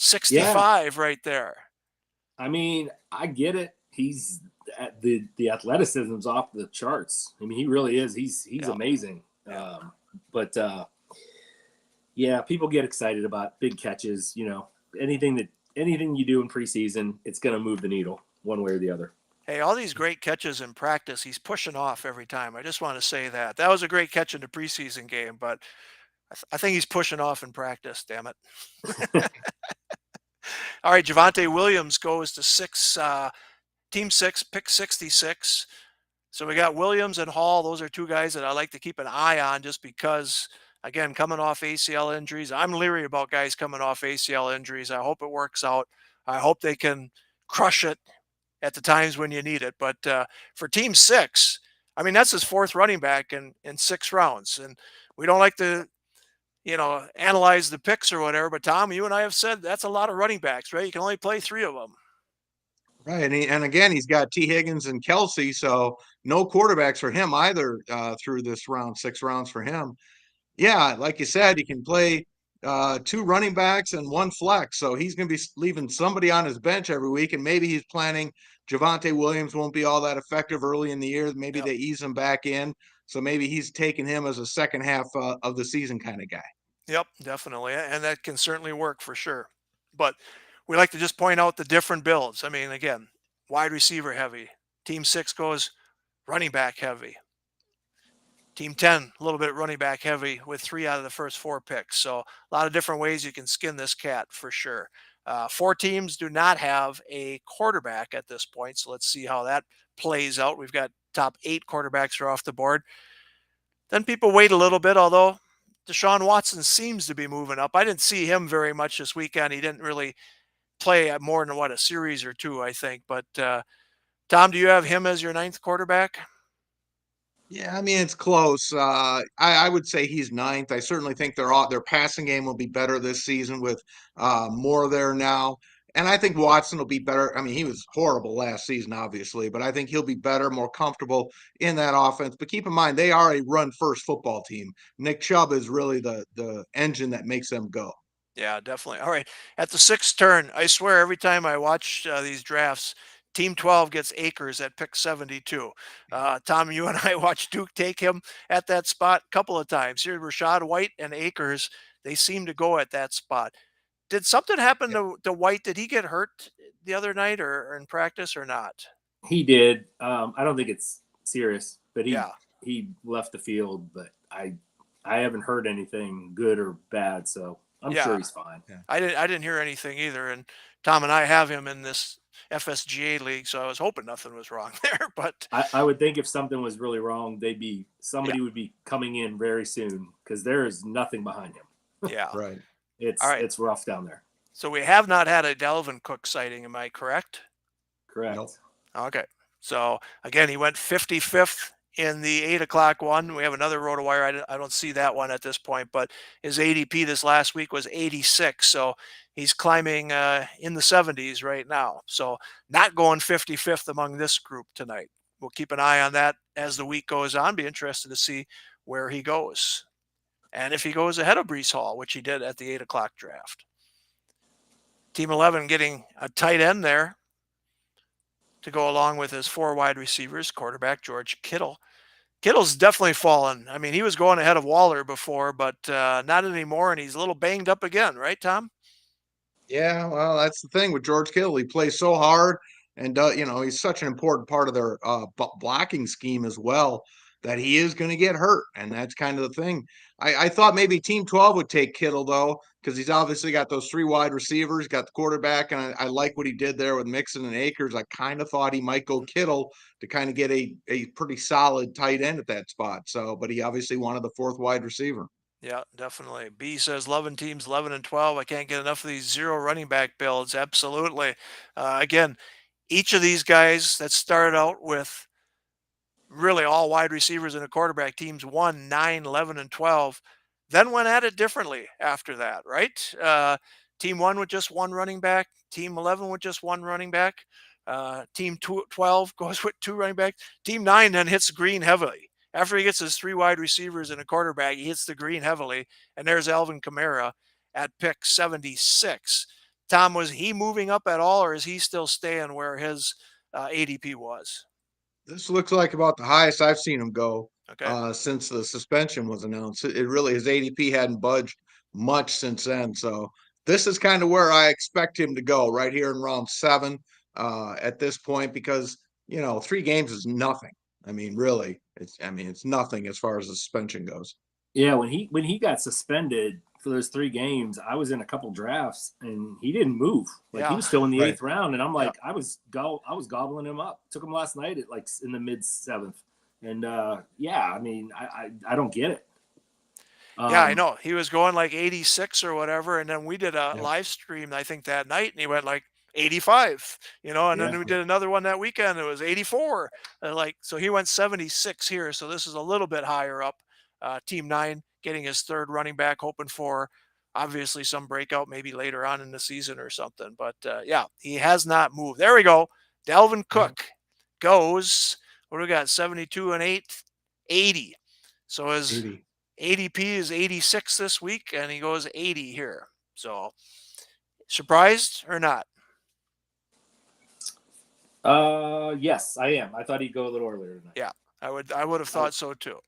65 right there. I mean, I get it. He's the athleticism's off the charts. I mean, he really is. He's amazing. But people get excited about big catches. Anything you do in preseason, it's going to move the needle one way or the other. Hey, all these great catches in practice, he's pushing off every time. I just want to say that. That was a great catch in the preseason game, but I think he's pushing off in practice, damn it. All right, Javonte Williams goes to Team 6, pick 66. So we got Williams and Hall. Those are 2 guys that I like to keep an eye on just because, again, coming off ACL injuries. I'm leery about guys coming off ACL injuries. I hope it works out. I hope they can crush it at the times when you need it. But for Team 6, I mean, that's his 4th running back in 6 rounds. And we don't like to, analyze the picks or whatever. But, Tom, you and I have said that's a lot of running backs, right? You can only play 3 of them. Right. And again, he's got T. Higgins and Kelsey. So no quarterbacks for him either through this round, 6 rounds for him. Yeah, like you said, he can play 2 running backs and 1 flex. So he's going to be leaving somebody on his bench every week. And maybe he's planning Javonte Williams won't be all that effective early in the year. Maybe they ease him back in. So maybe he's taking him as a second half of the season kind of guy. Yep, definitely. And that can certainly work for sure. But we like to just point out the different builds. I mean, again, wide receiver heavy. Team 6 goes running back heavy. Team 10, a little bit running back heavy with 3 out of the first 4 picks. So a lot of different ways you can skin this cat for sure. 4 teams do not have a quarterback at this point. So let's see how that plays out. We've got top 8 quarterbacks are off the board. Then people wait a little bit, although Deshaun Watson seems to be moving up. I didn't see him very much this weekend. He didn't really play more than a series or 2, I think. But Tom, do you have him as your 9th quarterback? Yeah, I mean it's close. I would say he's 9th. I certainly think their passing game will be better this season with more there now, and I think Watson will be better. I mean, he was horrible last season, obviously, but I think he'll be better, more comfortable in that offense. But keep in mind, they are a run-first football team. Nick Chubb is really the engine that makes them go. Yeah, definitely. All right, at the 6th turn, I swear every time I watch these drafts, Team 12 gets Akers at pick 72. Tom, you and I watched Duke take him at that spot a couple of times. Here, Rashad White and Akers, they seem to go at that spot. Did something happen to White? Did he get hurt the other night or in practice or not? He did. I don't think it's serious, but Yeah. he left the field. But I haven't heard anything good or bad, so I'm sure he's fine. Yeah. I didn't hear anything either. And Tom and I have him in this FSGA league, so I was hoping nothing was wrong there. But I would think if something was really wrong, somebody would be coming in very soon because there is nothing behind him. Yeah. Right. It's rough down there. So we have not had a Dalvin Cook sighting, am I correct? Correct. Nope. Okay. So again, he went 55th in the 8 o'clock one. We have another RotoWire. I don't see that one at this point, but his ADP this last week was 86. So he's climbing in the 70s right now. So not going 55th among this group tonight. We'll keep an eye on that as the week goes on. Be interested to see where he goes. And if he goes ahead of Breece Hall, which he did at the 8 o'clock draft. Team 11 getting a tight end there to go along with his 4 wide receivers, quarterback George Kittle. Kittle's definitely fallen. I mean, he was going ahead of Waller before, but not anymore, and he's a little banged up again, right, Tom? Yeah, well, that's the thing with George Kittle. He plays so hard, and he's such an important part of their blocking scheme as well that he is going to get hurt, and that's kind of the thing. I thought maybe Team 12 would take Kittle though, because he's obviously got those 3 wide receivers, got the quarterback, and I like what he did there with Mixon and Akers. I kind of thought he might go Kittle to kind of get a pretty solid tight end at that spot. So, but he obviously wanted the 4th wide receiver. Yeah, definitely. B says 11 teams, 11 and 12. I can't get enough of these 0 running back builds. Absolutely. Again, each of these guys that started out with really all wide receivers and a quarterback, teams 1, 9, 11, and 12, then went at it differently after that, right? Team 1 with just 1 running back, team 11 with just 1 running back, team 12 goes with 2 running backs, team 9 then hits green heavily. After he gets his 3 wide receivers and a quarterback, he hits the green heavily, and there's Alvin Kamara at pick 76. Tom, was he moving up at all, or is he still staying where his ADP was? This looks like about the highest I've seen him go Okay. since the suspension was announced. It really, his ADP hadn't budged much since then. So this is kind of where I expect him to go, right here in round 7 at this point, because 3 games is nothing. I mean, really, it's nothing as far as the suspension goes. Yeah, when he got suspended for those 3 games, I was in a couple drafts and he didn't move. Like he was still in the 8th round, and I'm like, I was gobbling him up. Took him last night at like in the mid 7th, and I mean, I don't get it. Yeah, I know. He was going like 86 or whatever, and then we did a live stream, I think, that night, and he went like 85, and then we did another one that weekend. It was 84. So he went 76 here. So this is a little bit higher up. Team 9 getting his 3rd running back, hoping for obviously some breakout maybe later on in the season or something. But he has not moved. There we go. Dalvin Cook goes, what do we got? 72 and 8, 80. So his 80. ADP is 86 this week, and he goes 80 here. So surprised or not? Yes, I am. I thought he'd go a little earlier tonight. Yeah, I would have thought so too.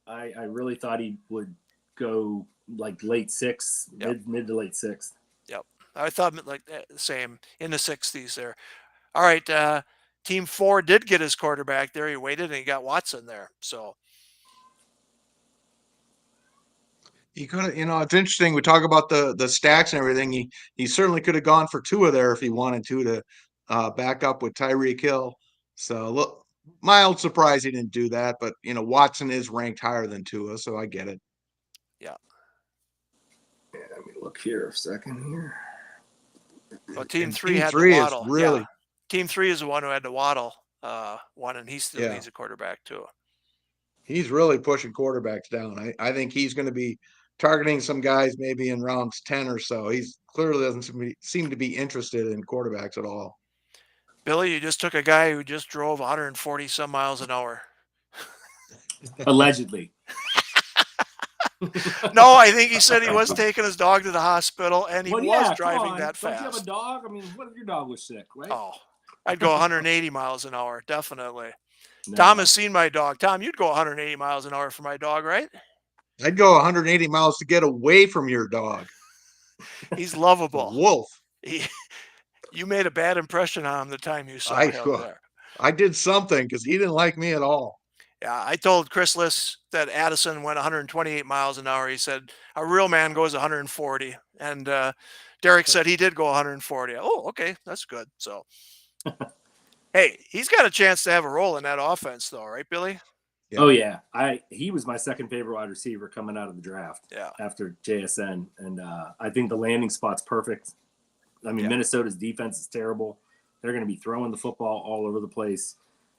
I really thought he would go like late 6th, mid to late 6th. Yep. I thought like the same in the 60s there. All right, Team 4 did get his quarterback there. He waited and he got Watson there. So He could have, it's interesting. We talk about the stacks and everything. He certainly could have gone for Tua there if he wanted to back up with Tyreek Hill. So look, mild surprise he didn't do that, but Watson is ranked higher than Tua, so I get it. yeah. Let me look here a second here. Well, Team And 3 Team had 3 the is Waddle. really Yeah. Team 3 is the one who had the Waddle one, and he still needs a quarterback too. he's really pushing quarterbacks down. I think he's going to be targeting some guys maybe in rounds 10 or so. He's clearly doesn't seem to be interested in quarterbacks at all. Billy, you just took a guy who just drove 140 some miles an hour. Allegedly. No, I think he said he was taking his dog to the hospital, and he was driving that fast. Don't you have a dog? I mean, what if your dog was sick, right? Oh, I'd go 180 miles an hour, definitely. No. Tom has seen my dog. Tom, you'd go 180 miles an hour for my dog, right? I'd go 180 miles to get away from your dog. He's lovable. Wolf. You made a bad impression on him the time you saw him there. I did something because he didn't like me at all. Yeah, I told Chris Liss that Addison went 128 miles an hour. He said a real man goes 140, and Derek said he did go 140. Oh, okay, that's good. So, hey, he's got a chance to have a role in that offense, though, right, Billy? Yeah. Oh yeah, he was my second favorite wide receiver coming out of the draft. Yeah. After JSN, and I think the landing spot's perfect. I mean, Minnesota's defense is terrible. They're going to be throwing the football all over the place,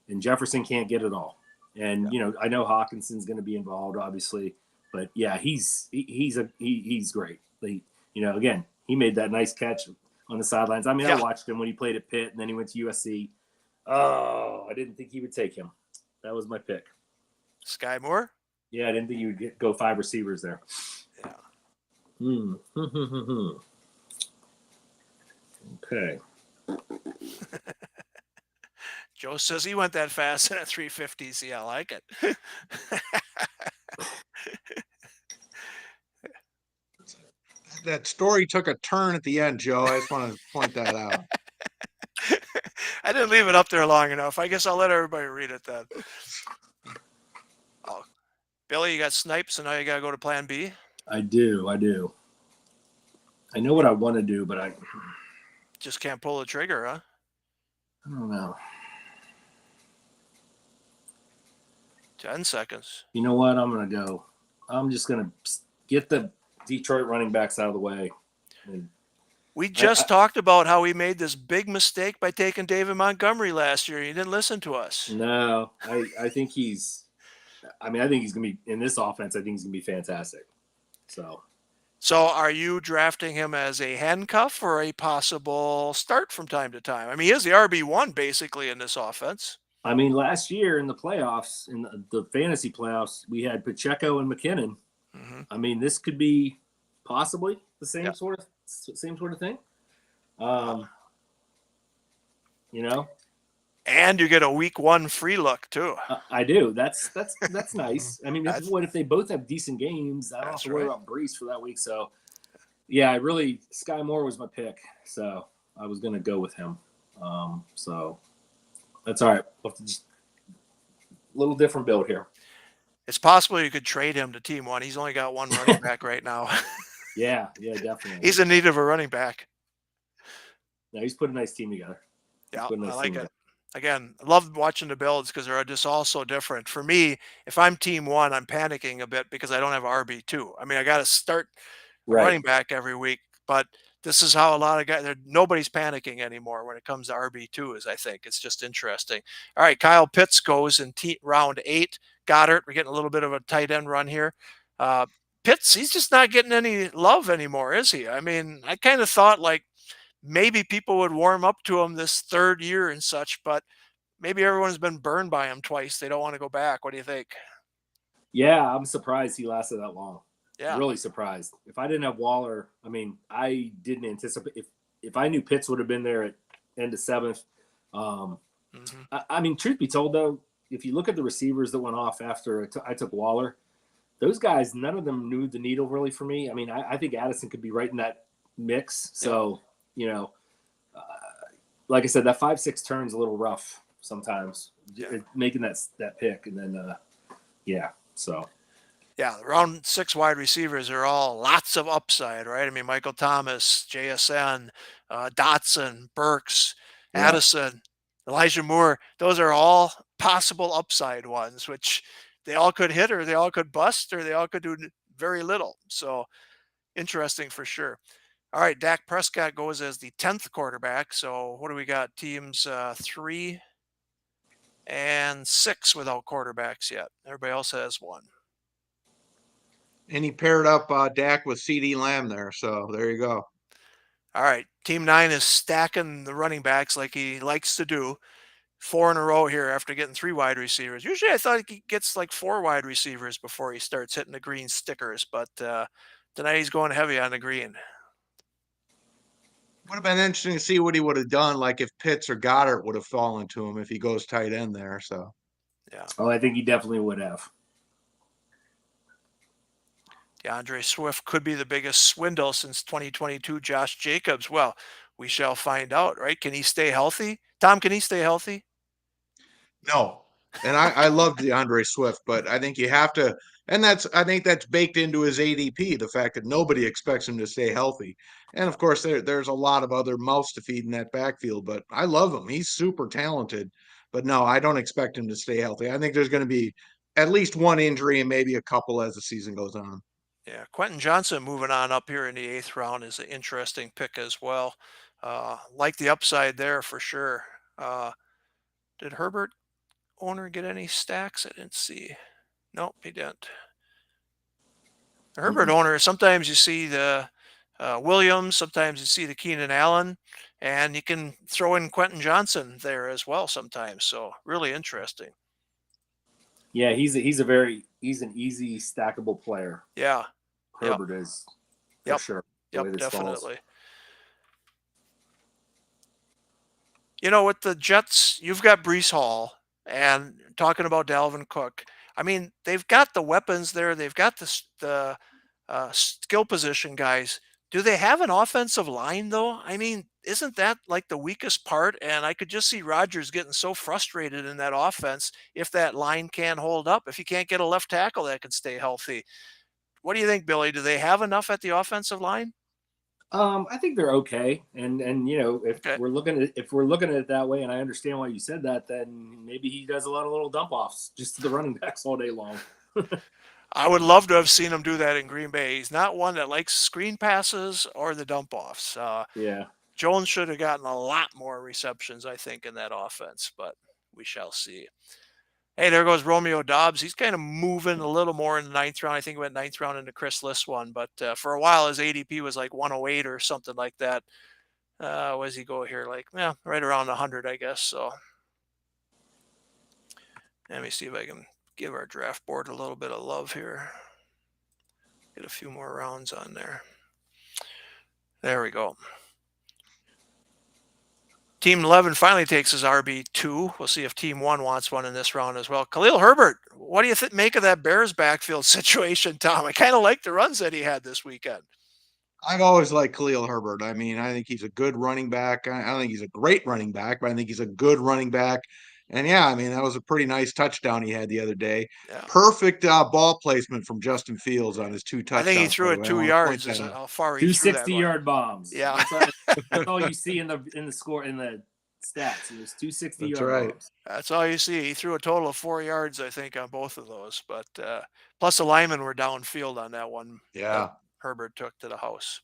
and Jefferson can't get it all. And I know Hawkinson's going to be involved, obviously, but yeah, he's great. Again, he made that nice catch on the sidelines. I mean, I watched him when he played at Pitt, and then he went to USC. Oh, I didn't think he would take him. That was my pick. Sky Moore? Yeah, I didn't think you would go 5 receivers there. Yeah. Okay. Joe says he went that fast in a 350. See, I like it. That story took a turn at the end, Joe. I just want to point that out. I didn't leave it up there long enough. I guess I'll let everybody read it then. Oh, Billy, you got snipes, and now you got to go to plan B? I do. I know what I want to do, but I just can't pull the trigger, huh? I don't know. 10 seconds. You know what? I'm just going to get the Detroit running backs out of the way. We just talked about how we made this big mistake by taking David Montgomery last year. You didn't listen to us. No, I think he's going to be in this offense. I think he's going to be fantastic. So are you drafting him as a handcuff or a possible start from time to time? I mean, he is the RB1 basically in this offense. I mean, last year in the playoffs, in the fantasy playoffs, we had Pacheco and McKinnon. Mm-hmm. I mean, this could be possibly the same sort of thing. And you get a week 1 free look too. I do. That's nice. I mean, if they both have decent games, I don't have to worry about Brees for that week. So, yeah, Sky Moore was my pick, so I was going to go with him. So that's all right. We'll have to just a little different build here. It's possible you could trade him to Team 1. He's only got 1 running back right now. Yeah, definitely. He's in need of a running back. No, he's put a nice team together. Yeah, I like it. Again, I love watching the builds because they're just all so different. For me, if I'm Team 1, I'm panicking a bit because I don't have RB2. I mean, I got to start running back every week, but this is how a lot of guys, nobody's panicking anymore when it comes to RB2s, I think. It's just interesting. All right, Kyle Pitts goes in round 8. Goddard, we're getting a little bit of a tight end run here. Pitts, he's just not getting any love anymore, is he? I mean, I kind of thought like maybe people would warm up to him this 3rd year and such, but maybe everyone's been burned by him twice. They don't want to go back. What do you think? Yeah, I'm surprised he lasted that long. Yeah. Really surprised. If I didn't have Waller, I mean, I didn't anticipate if I knew Pitts would have been there at end of 7th. I mean, truth be told, though, if you look at the receivers that went off after I took Waller, those guys, none of them moved the needle really for me. I mean, I think Addison could be right in that mix. So, like I said, that 5-6 turn's a little rough sometimes, making that pick. And then, so. Yeah, the round 6 wide receivers are all lots of upside, right? I mean, Michael Thomas, JSN, Dotson, Burks, Addison, Elijah Moore. Those are all possible upside ones, which they all could hit or they all could bust or they all could do very little. So interesting for sure. All right, Dak Prescott goes as the 10th quarterback. So what do we got? Teams 3 and 6 without quarterbacks yet. Everybody else has one. And he paired up Dak with CD Lamb there. So there you go. All right. Team 9 is stacking the running backs like he likes to do. 4 in a row here after getting 3 wide receivers. Usually I thought he gets like 4 wide receivers before he starts hitting the green stickers, but tonight he's going heavy on the green. Would have been interesting to see what he would have done, like if Pitts or Goddard would have fallen to him if he goes tight end there. So, yeah. Oh, I think he definitely would have. DeAndre Swift could be the biggest swindle since 2022. Josh Jacobs. Well, we shall find out, right? Can he stay healthy? Tom, can he stay healthy? no. And I love DeAndre Swift, but I think you have to, and I think that's baked into his ADP, the fact that nobody expects him to stay healthy. And of course, there's a lot of other mouths to feed in that backfield, but I love him. He's super talented, but no, I don't expect him to stay healthy. I think there's going to be at least one injury and maybe a couple as the season goes on. Yeah, Quentin Johnson moving on up here in the 8th round is an interesting pick as well. Like the upside there for sure. Did Herbert owner get any stacks? I didn't see. Nope, he didn't. The Herbert owner, sometimes you see the Williams, sometimes you see the Keenan Allen, and you can throw in Quentin Johnson there as well sometimes. So really interesting. Yeah, he's an easy stackable player. Yeah. Herbert is for sure. Yep, definitely. With the Jets, you've got Breece Hall, and talking about Dalvin Cook. I mean, they've got the weapons there. They've got the skill position guys. Do they have an offensive line, though? I mean, isn't that like the weakest part? And I could just see Rodgers getting so frustrated in that offense if that line can't hold up, if you can't get a left tackle that can stay healthy. What do you think, Billy? Do they have enough at the offensive line? I think they're okay, and if we're looking at it that way, and I understand why you said that, then maybe he does a lot of little dump offs just to the running backs all day long. I would love to have seen him do that in Green Bay. He's not one that likes screen passes or the dump offs. Jones should have gotten a lot more receptions, I think, in that offense, but we shall see. Hey, there goes Romeo Doubs. He's kind of moving a little more in the 9th round. I think he went 9th round into Chris Liss one, but for a while his ADP was like 108 or something like that. What does he go here? Like, right around 100, I guess. So let me see if I can give our draft board a little bit of love here. Get a few more rounds on there. There we go. Team 11 finally takes his RB2. We'll see if Team 1 wants one in this round as well. Khalil Herbert, what do you make of that Bears backfield situation, Tom? I kind of like the runs that he had this weekend. I've always liked Khalil Herbert. I mean, I think he's a good running back. I don't think he's a great running back, but I think he's a good running back. And yeah, I mean, that was a pretty nice touchdown he had the other day. Yeah. Perfect ball placement from Justin Fields on his 2 touchdowns. I think he threw it 2 yards. Is how far he threw that 260-yard bombs. Yeah, that's all you see in the score in the stats. It was 260-yard bombs. That's all you see. He threw a total of 4 yards, I think, on both of those. But plus the linemen were downfield on that one. Yeah, Herbert took to the house.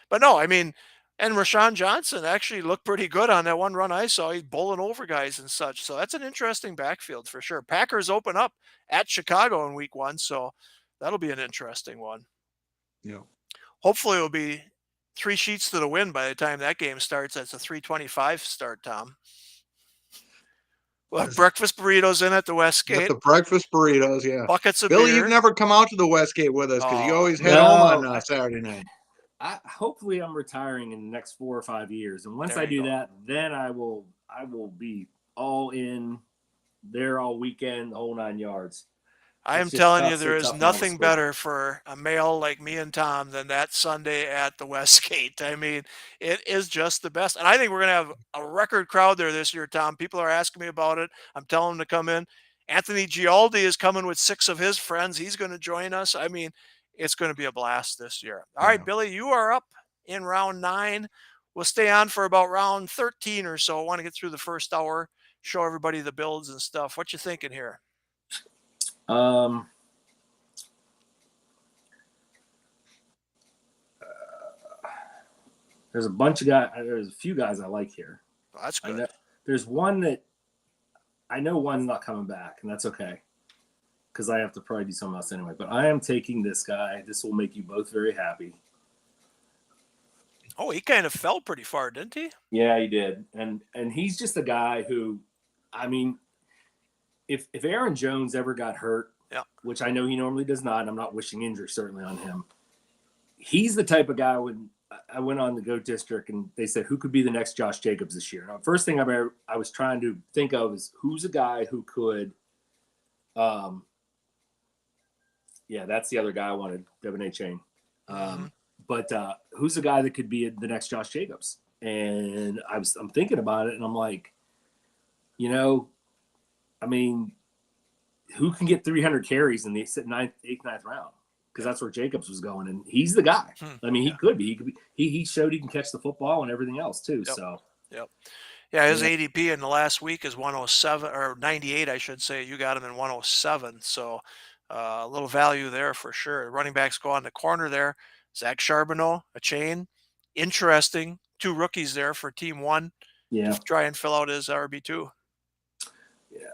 But no, I mean. And Rashawn Johnson actually looked pretty good on that one run I saw. He's bowling over guys and such. So that's an interesting backfield for sure. Packers open up at Chicago in week 1. So that'll be an interesting one. Yeah. Hopefully it'll be 3 sheets to the wind by the time that game starts. That's a 3:25 start, Tom. We'll have breakfast burritos in at the Westgate. The breakfast burritos, yeah. Buckets of Billy, beer. You've never come out to the Westgate with us because you always head home on Saturday night. Hopefully I'm retiring in the next 4 or 5 years. And once I do that, then I will be all in there all weekend, the whole 9 yards. I am telling you, there is nothing better for a male like me and Tom than that Sunday at the Westgate. I mean, it is just the best. And I think we're going to have a record crowd there this year, Tom. People are asking me about it. I'm telling them to come in. Anthony Gialdi is coming with 6 of his friends. He's going to join us. I mean, it's going to be a blast this year. All right, Billy, you are up in round 9. We'll stay on for about round 13 or so. I want to get through the first hour, show everybody the builds and stuff. What you thinking here? There's a bunch of guys. There's a few guys I like here. Well, that's good. There's one that I know one's not coming back, and that's okay because I have to probably do something else anyway. But I am taking this guy. This will make you both very happy. Oh, he kind of fell pretty far, didn't he? Yeah, he did. And he's just a guy who, I mean, if Aaron Jones ever got hurt, which I know he normally does not, and I'm not wishing injury certainly on him, he's the type of guy when I went on the GOAT District and they said, who could be the next Josh Jacobs this year? Now, first thing I was trying to think of is who's a guy who could, that's the other guy I wanted, Devin A. Chain. But who's the guy that could be the next Josh Jacobs? And I'm thinking about it, and I'm like, I mean, who can get 300 carries in the 8th, 9th round? Because that's where Jacobs was going, and he's the guy. I mean, he could be. He showed he can catch the football and everything else too. So, his ADP in the last week is 107 or 98, I should say. You got him in 107, so a little value there for sure. Running backs go on the corner there. Zach Charbonneau, a chain, interesting. 2 rookies there for Team 1. Yeah, try and fill out his RB2. Yeah,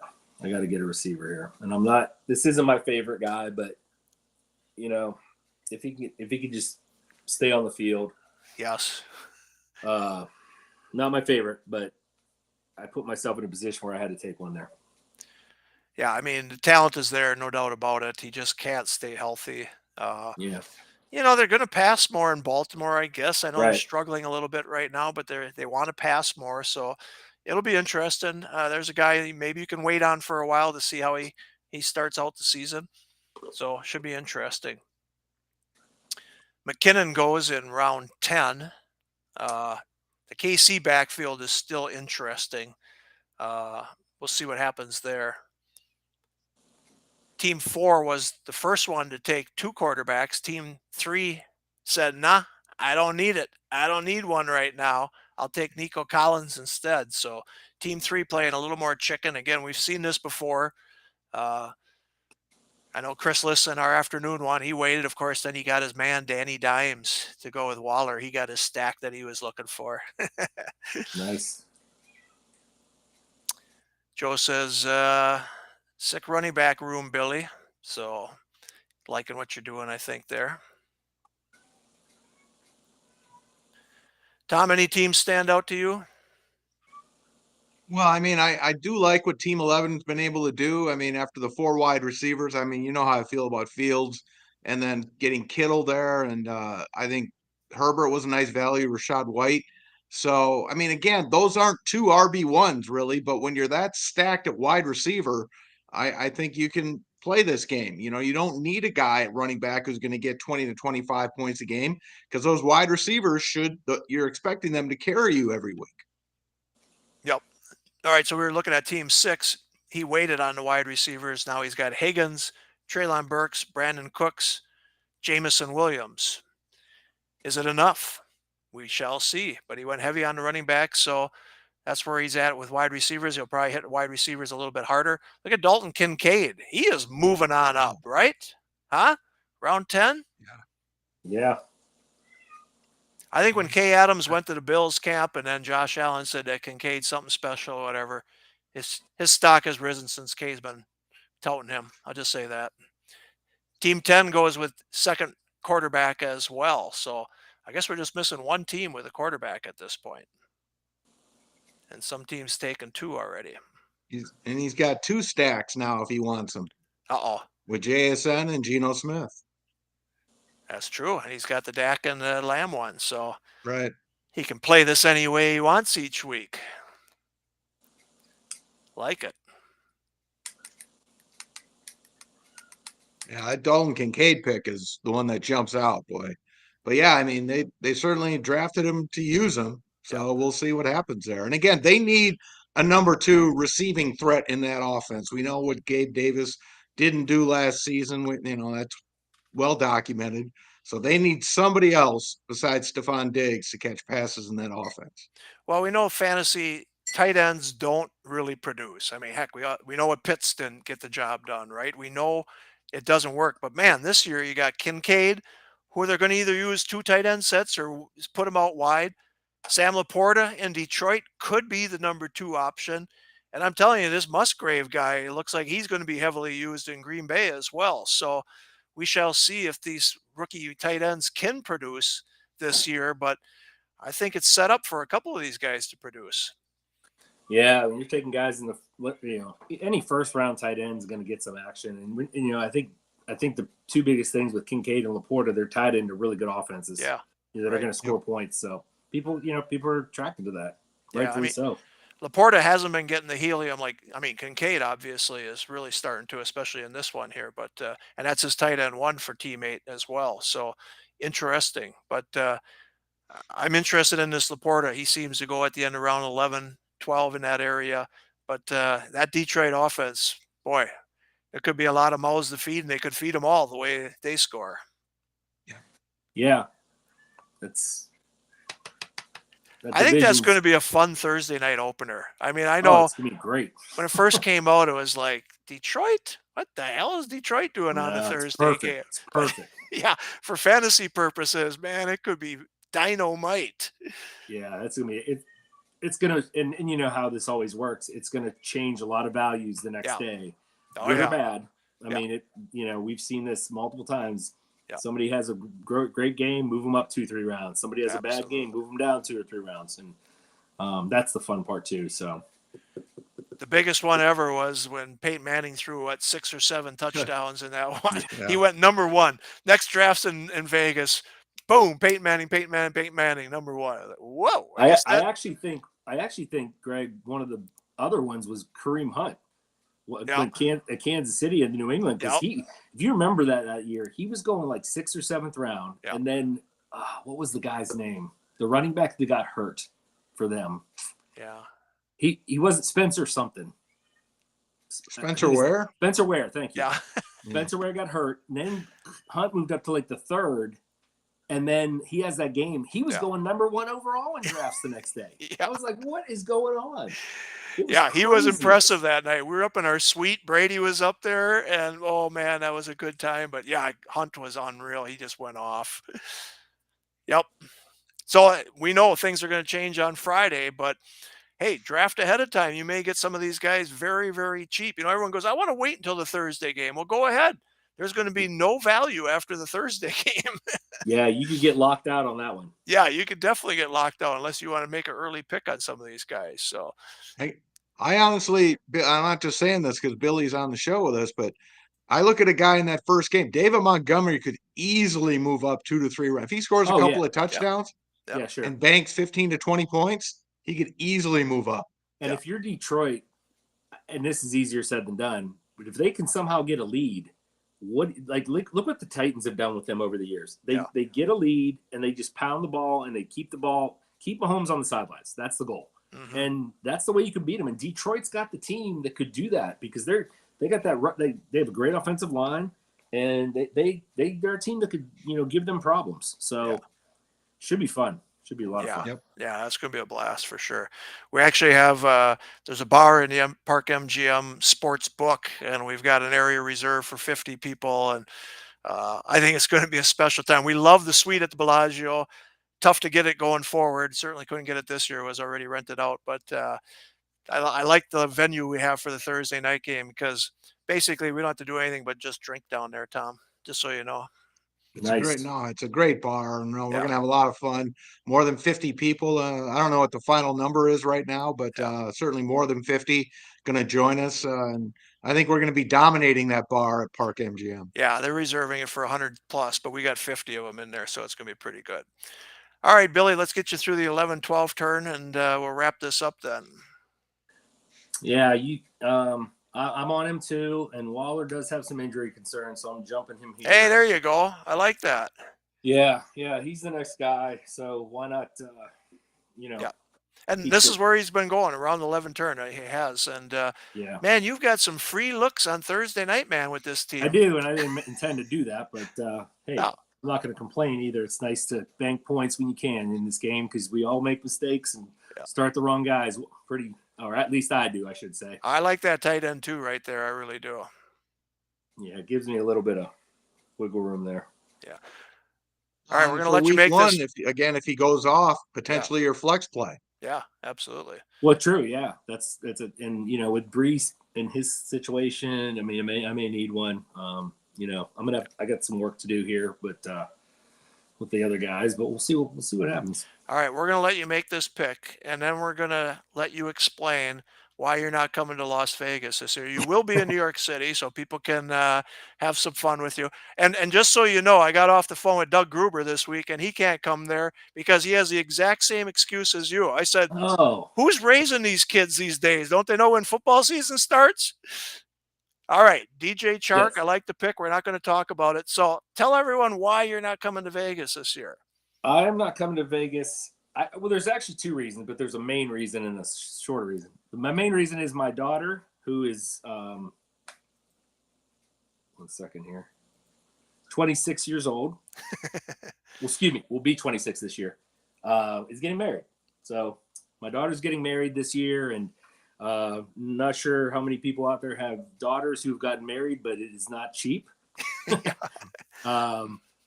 I got to get a receiver here, and I'm not. This isn't my favorite guy, but if he could just stay on the field. Yes. Not my favorite, but I put myself in a position where I had to take one there. Yeah, I mean, the talent is there, no doubt about it. He just can't stay healthy. They're going to pass more in Baltimore, I guess. I know they're struggling a little bit right now, but they want to pass more, so it'll be interesting. There's a guy maybe you can wait on for a while to see how he starts out the season. So should be interesting. McKinnon goes in round 10. The KC backfield is still interesting. We'll see what happens there. Team 4 was the first one to take 2 quarterbacks. Team 3 said, nah, I don't need it. I don't need one right now. I'll take Nico Collins instead. So Team 3 playing a little more chicken. Again, we've seen this before. I know Chris Lisson, our afternoon one, he waited, of course, then he got his man, Danny Dimes, to go with Waller. He got his stack that he was looking for. Nice. Joe says, sick running back room, Billy. So liking what you're doing, I think, there. Tom, any teams stand out to you? Well, I mean, I do like what Team 11's been able to do. I mean, after the 4 wide receivers, I mean, you know how I feel about Fields and then getting Kittle there. And I think Herbert was a nice value, Rashad White. So, I mean, again, those aren't 2 RB1s really, but when you're that stacked at wide receiver, I think you can play this game. You don't need a guy at running back who's going to get 20 to 25 points a game because those wide receivers you're expecting them to carry you every week. Yep. All right, so we were looking at Team 6. He waited on the wide receivers. Now he's got Higgins, Treylon Burks, Brandon Cooks, Jamison Williams. Is it enough? We shall see. But he went heavy on the running back, so that's where he's at with wide receivers. He'll probably hit wide receivers a little bit harder. Look at Dalton Kincaid. He is moving on up, right? Huh? Round 10? Yeah. I think when Kay Adams went to the Bills camp and then Josh Allen said that Kincaid's something special or whatever, his stock has risen since Kay's been touting him. I'll just say that. Team 10 goes with second quarterback as well. So I guess we're just missing one team with a quarterback at this point. And some teams taken 2 already. He's got 2 stacks now if he wants them. Uh-oh. With JSN and Geno Smith. That's true. And he's got the Dak and the Lamb one. So he can play this any way he wants each week. Like it. Yeah, that Dalton Kincaid pick is the one that jumps out, boy. But yeah, I mean, they certainly drafted him to use him. So we'll see what happens there. And again, they need a number 2 receiving threat in that offense. We know what Gabe Davis didn't do last season. That's well documented. So they need somebody else besides Stephon Diggs to catch passes in that offense. Well, we know fantasy tight ends don't really produce. I mean, heck, we know what Pitts didn't get the job done, right? We know it doesn't work. But man, this year you got Kincaid, who they're going to either use 2 tight end sets or put them out wide. Sam Laporta in Detroit could be the number 2 option. And I'm telling you, this Musgrave guy looks like he's going to be heavily used in Green Bay as well. So we shall see if these rookie tight ends can produce this year. But I think it's set up for a couple of these guys to produce. Yeah, when you're taking guys in the any first round tight end is going to get some action, and I think the 2 biggest things with Kincaid and Laporta, they're tied into really good offenses. Yeah, that are going to score points. So people are attracted to that. Rightfully so. Laporta hasn't been getting the helium Kincaid obviously is really starting to, especially in this one here. But and that's his tight end 1 for teammate as well. So interesting. But I'm interested in this Laporta. He seems to go at the end of round 11, 12 in that area. But that Detroit offense, boy, there could be a lot of mouths to feed, and they could feed them all the way they score. Yeah. I think that's going to be a fun Thursday night opener. I mean, I know it's going to be great. When it first came out, it was like, Detroit? What the hell is Detroit doing on a Thursday game? It's perfect. Yeah, for fantasy purposes, man, it could be dynamite. Yeah, that's going to be it. It's going to, and you know how this always works. It's going to change a lot of values the next day. Good or bad. I mean, we've seen this multiple times. Yeah. Somebody has a great game, move them up 2-3 rounds. Somebody has a bad game, move them down 2 or 3 rounds. And that's the fun part too. So the biggest one ever was when Peyton Manning threw 6 or 7 touchdowns in that one. Yeah. He went number 1. Next draft's in Vegas. Boom, Peyton Manning, number 1. Whoa. I actually think, Greg, one of the other ones was Kareem Hunt. At Kansas City and New England, because if you remember that year, he was going like 6th or 7th round, and then what was the guy's name? The running back that got hurt for them. Yeah, he wasn't Spencer something. Spencer Ware. Spencer Ware, thank you. Yeah, Spencer Ware got hurt, and then Hunt moved up to like the 3rd, and then he has that game. He was going number 1 overall in drafts the next day. I was like, what is going on? Yeah, he was impressive that night. We were up in our suite. Brady was up there, and oh man, that was a good time. But yeah, Hunt was unreal. He just went off. Yep. So we know things are going to change on Friday, but hey, draft ahead of time. You may get some of these guys very, very cheap. Everyone goes, I want to wait until the Thursday game. Well, go ahead. There's going to be no value after the Thursday game. Yeah, you could get locked out on that one. Yeah, you could definitely get locked out unless you want to make an early pick on some of these guys. So, I honestly, I'm not just saying this because Billy's on the show with us, but I look at a guy in that first game. David Montgomery could easily move up 2 to 3 rounds. If he scores a couple of touchdowns, sure, and banks 15 to 20 points, he could easily move up. And if you're Detroit, and this is easier said than done, but if they can somehow get a lead, look what the Titans have done with them over the years. They get a lead and they just pound the ball and they keep Mahomes on the sidelines. That's the goal. Mm-hmm. And that's the way you can beat them. And Detroit's got the team that could do that because they got that. They have a great offensive line, and they're a team that could give them problems. So should be fun. Should be a lot of fun. Yep. Yeah, that's going to be a blast for sure. We actually have there's a bar in the Park MGM Sports Book, and we've got an area reserved for 50 people, and I think it's going to be a special time. We love the suite at the Bellagio. Tough to get it going forward. Certainly couldn't get it this year. It was already rented out, but I like the venue we have for the Thursday night game because basically we don't have to do anything but just drink down there, Tom. Just so you know. It's a great bar. We're going to have a lot of fun. More than 50 people. I don't know what the final number is right now, but certainly more than 50 going to join us. And I think we're going to be dominating that bar at Park MGM. Yeah, they're reserving it for 100 plus, but we got 50 of them in there, so it's going to be pretty good. All right, Billy, let's get you through the 11-12 turn, and we'll wrap this up then. Yeah, I'm on him too, and Waller does have some injury concerns, so I'm jumping him here. Hey, there you go. I like that. Yeah, he's the next guy, so why not, Yeah. And this is where he's been going, around the 11 turn. He has. And, man, you've got some free looks on Thursday night, man, with this team. I do, and I didn't intend to do that, but, hey, I'm not going to complain either. It's nice to bank points when you can in this game because we all make mistakes and start the wrong guys or at least I do, I should say. I like that tight end too right there. I really do. Yeah, it gives me a little bit of wiggle room there. Yeah. All right, we're going to let you make this. If he goes off, potentially your flex play. Yeah, absolutely. Well, true. Yeah, that's and with Brees in his situation, I mean, I may need one. I got some work to do here, but with the other guys, but we'll see what happens. All right, we're going to let you make this pick, and then we're going to let you explain why you're not coming to Las Vegas this year. You will be in New York City, so people can have some fun with you. And just so you know, I got off the phone with Doug Gruber this week, and he can't come there because he has the exact same excuse as you. I said, who's raising these kids these days? Don't they know when football season starts? All right, DJ Chark, yes. I like the pick. We're not going to talk about it. So tell everyone why you're not coming to Vegas this year. I am not coming to Vegas. Well, there's actually two reasons, but there's a main reason and a shorter reason. My main reason is my daughter, who is 26 years old. Will be 26 this year. Is getting married. So my daughter's getting married this year, and not sure how many people out there have daughters who've gotten married, but it is not cheap.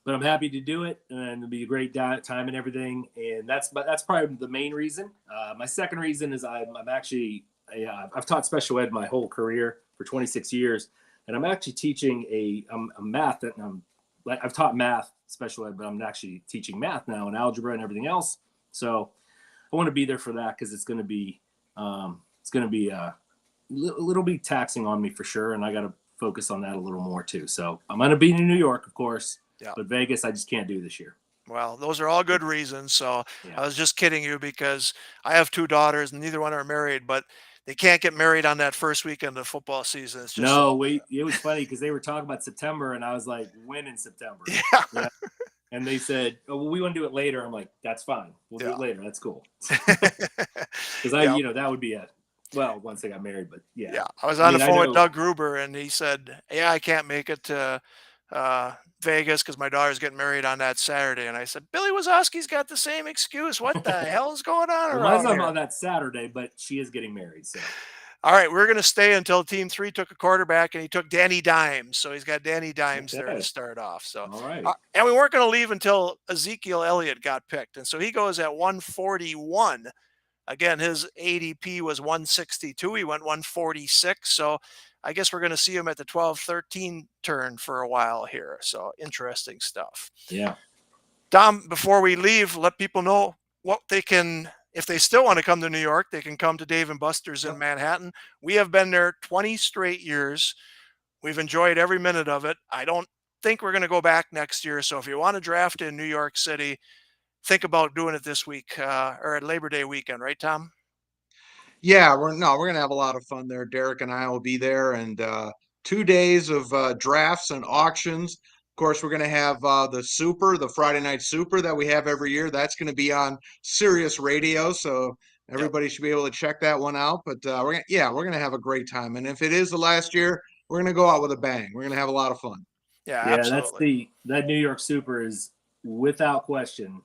But I'm happy to do it, and it'll be a great time and everything. And that's probably the main reason. My second reason is I've taught special ed my whole career for 26 years, and I'm actually teaching a math. I've taught math special ed, but I'm actually teaching math now and algebra and everything else. So I want to be there for that because it's going to be a little bit taxing on me for sure, and I got to focus on that a little more too. So I'm going to be in New York, of course. Yeah. But Vegas, I just can't do this year. Well, those are all good reasons. So I was just kidding you because I have two daughters and neither one are married, but they can't get married on that first weekend of football season. It's just it was funny because they were talking about September and I was like, when in September? Yeah. And they said, oh, well, we want to do it later. I'm like, that's fine. We'll do it later. That's cool. Because that would be once they got married, but yeah. Yeah. I was on the phone with Doug Gruber and he said, I can't make it to Vegas because my daughter's getting married on that Saturday. And I said, Billy Wasosky's got the same excuse. What the hell is going on around here? On that Saturday, but she is getting married. So, all right, we're going to stay until Team 3 took a quarterback, and he took Danny Dimes. So he's got Danny Dimes there to start off. So, all right. And we weren't going to leave until Ezekiel Elliott got picked. And so he goes at 141. Again, his ADP was 162. He went 146. So I guess we're going to see him at the 12-13 turn for a while here. So interesting stuff. Yeah. Dom, before we leave, let people know what they can, if they still want to come to New York, they can come to Dave & Buster's in Manhattan. We have been there 20 straight years. We've enjoyed every minute of it. I don't think we're going to go back next year. So if you want to draft in New York City, think about doing it this week or at Labor Day weekend, right, Tom? Yeah, we're going to have a lot of fun there. Derek and I will be there, and 2 days of drafts and auctions. Of course, we're going to have the Friday Night Super that we have every year. That's going to be on Sirius Radio, so everybody should be able to check that one out. But we're going to have a great time. And if it is the last year, we're going to go out with a bang. We're going to have a lot of fun. Yeah, absolutely. That New York Super is without question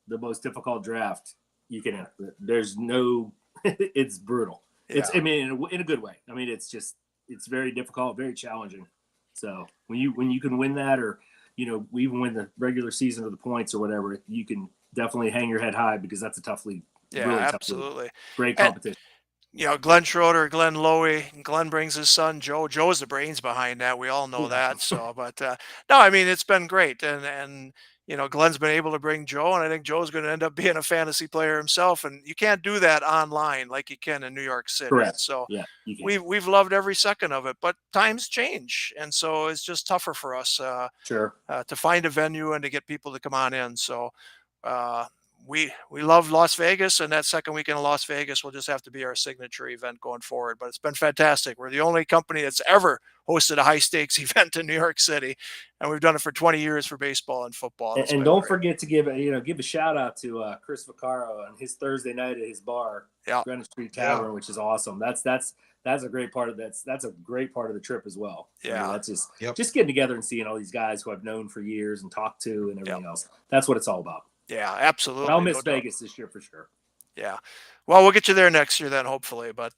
the most difficult draft you can have. There's no. It's brutal. Yeah. It's in a good way. I mean, it's very difficult, very challenging. So when you can win that, or we even win the regular season or the points or whatever, you can definitely hang your head high because that's a tough league. Yeah, really absolutely. Great competition. And, Glenn Schroeder, Glenn Lowy, Glenn brings his son Joe. Joe's the brains behind that. We all know that. So, but no, I mean it's been great, and Glenn's been able to bring Joe, and I think Joe's going to end up being a fantasy player himself. And you can't do that online like you can in New York City. Correct. So yeah, we've loved every second of it, but times change, and so it's just tougher for us to find a venue and to get people to come on in. So we love Las Vegas, and that second weekend in Las Vegas will just have to be our signature event going forward. But it's been fantastic. We're the only company that's ever hosted a high stakes event in New York City, and we've done it for 20 years for baseball and football. And don't forget to give a shout out to Chris Vaccaro on his Thursday night at his bar, Greenwich Street Tavern, which is awesome. That's a great part of that's a great part of the trip as well. Yeah, that's just getting together and seeing all these guys who I've known for years and talked to and everything else. That's what it's all about. Yeah, absolutely. But I'll miss Vegas this year for sure. Yeah. Well, we'll get you there next year then, hopefully. But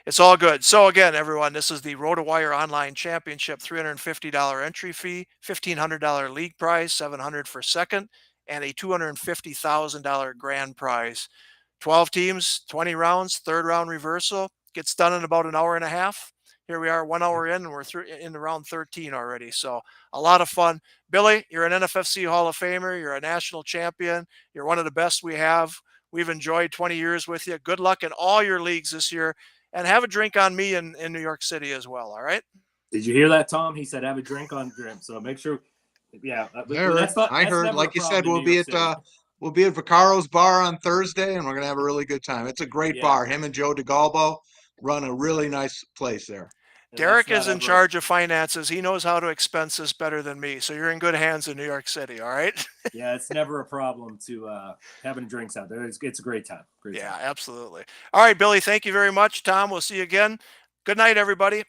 it's all good. So again, everyone, this is the RotoWire Online Championship, $350 entry fee, $1,500 league prize, $700 for second, and a $250,000 grand prize. 12 teams, 20 rounds, third round reversal. Gets done in about an hour and a half. Here we are 1 hour in, and we're in round 13 already. So a lot of fun. Billy, you're an NFFC Hall of Famer. You're a national champion. You're one of the best we have. We've enjoyed 20 years with you. Good luck in all your leagues this year. And have a drink on me in New York City as well, all right? Did you hear that, Tom? He said have a drink on Grim. So make sure. Yeah. I heard, like you said, we'll be at Vaccaro's bar on Thursday, and we're going to have a really good time. It's a great bar. Him and Joe DeGalbo run a really nice place there. Derek is in charge of finances. He knows how to expense this better than me. So you're in good hands in New York City, all right? Yeah, it's never a problem to having drinks out there. It's a great time. Absolutely. All right, Billy, thank you very much. Tom, we'll see you again. Good night, everybody.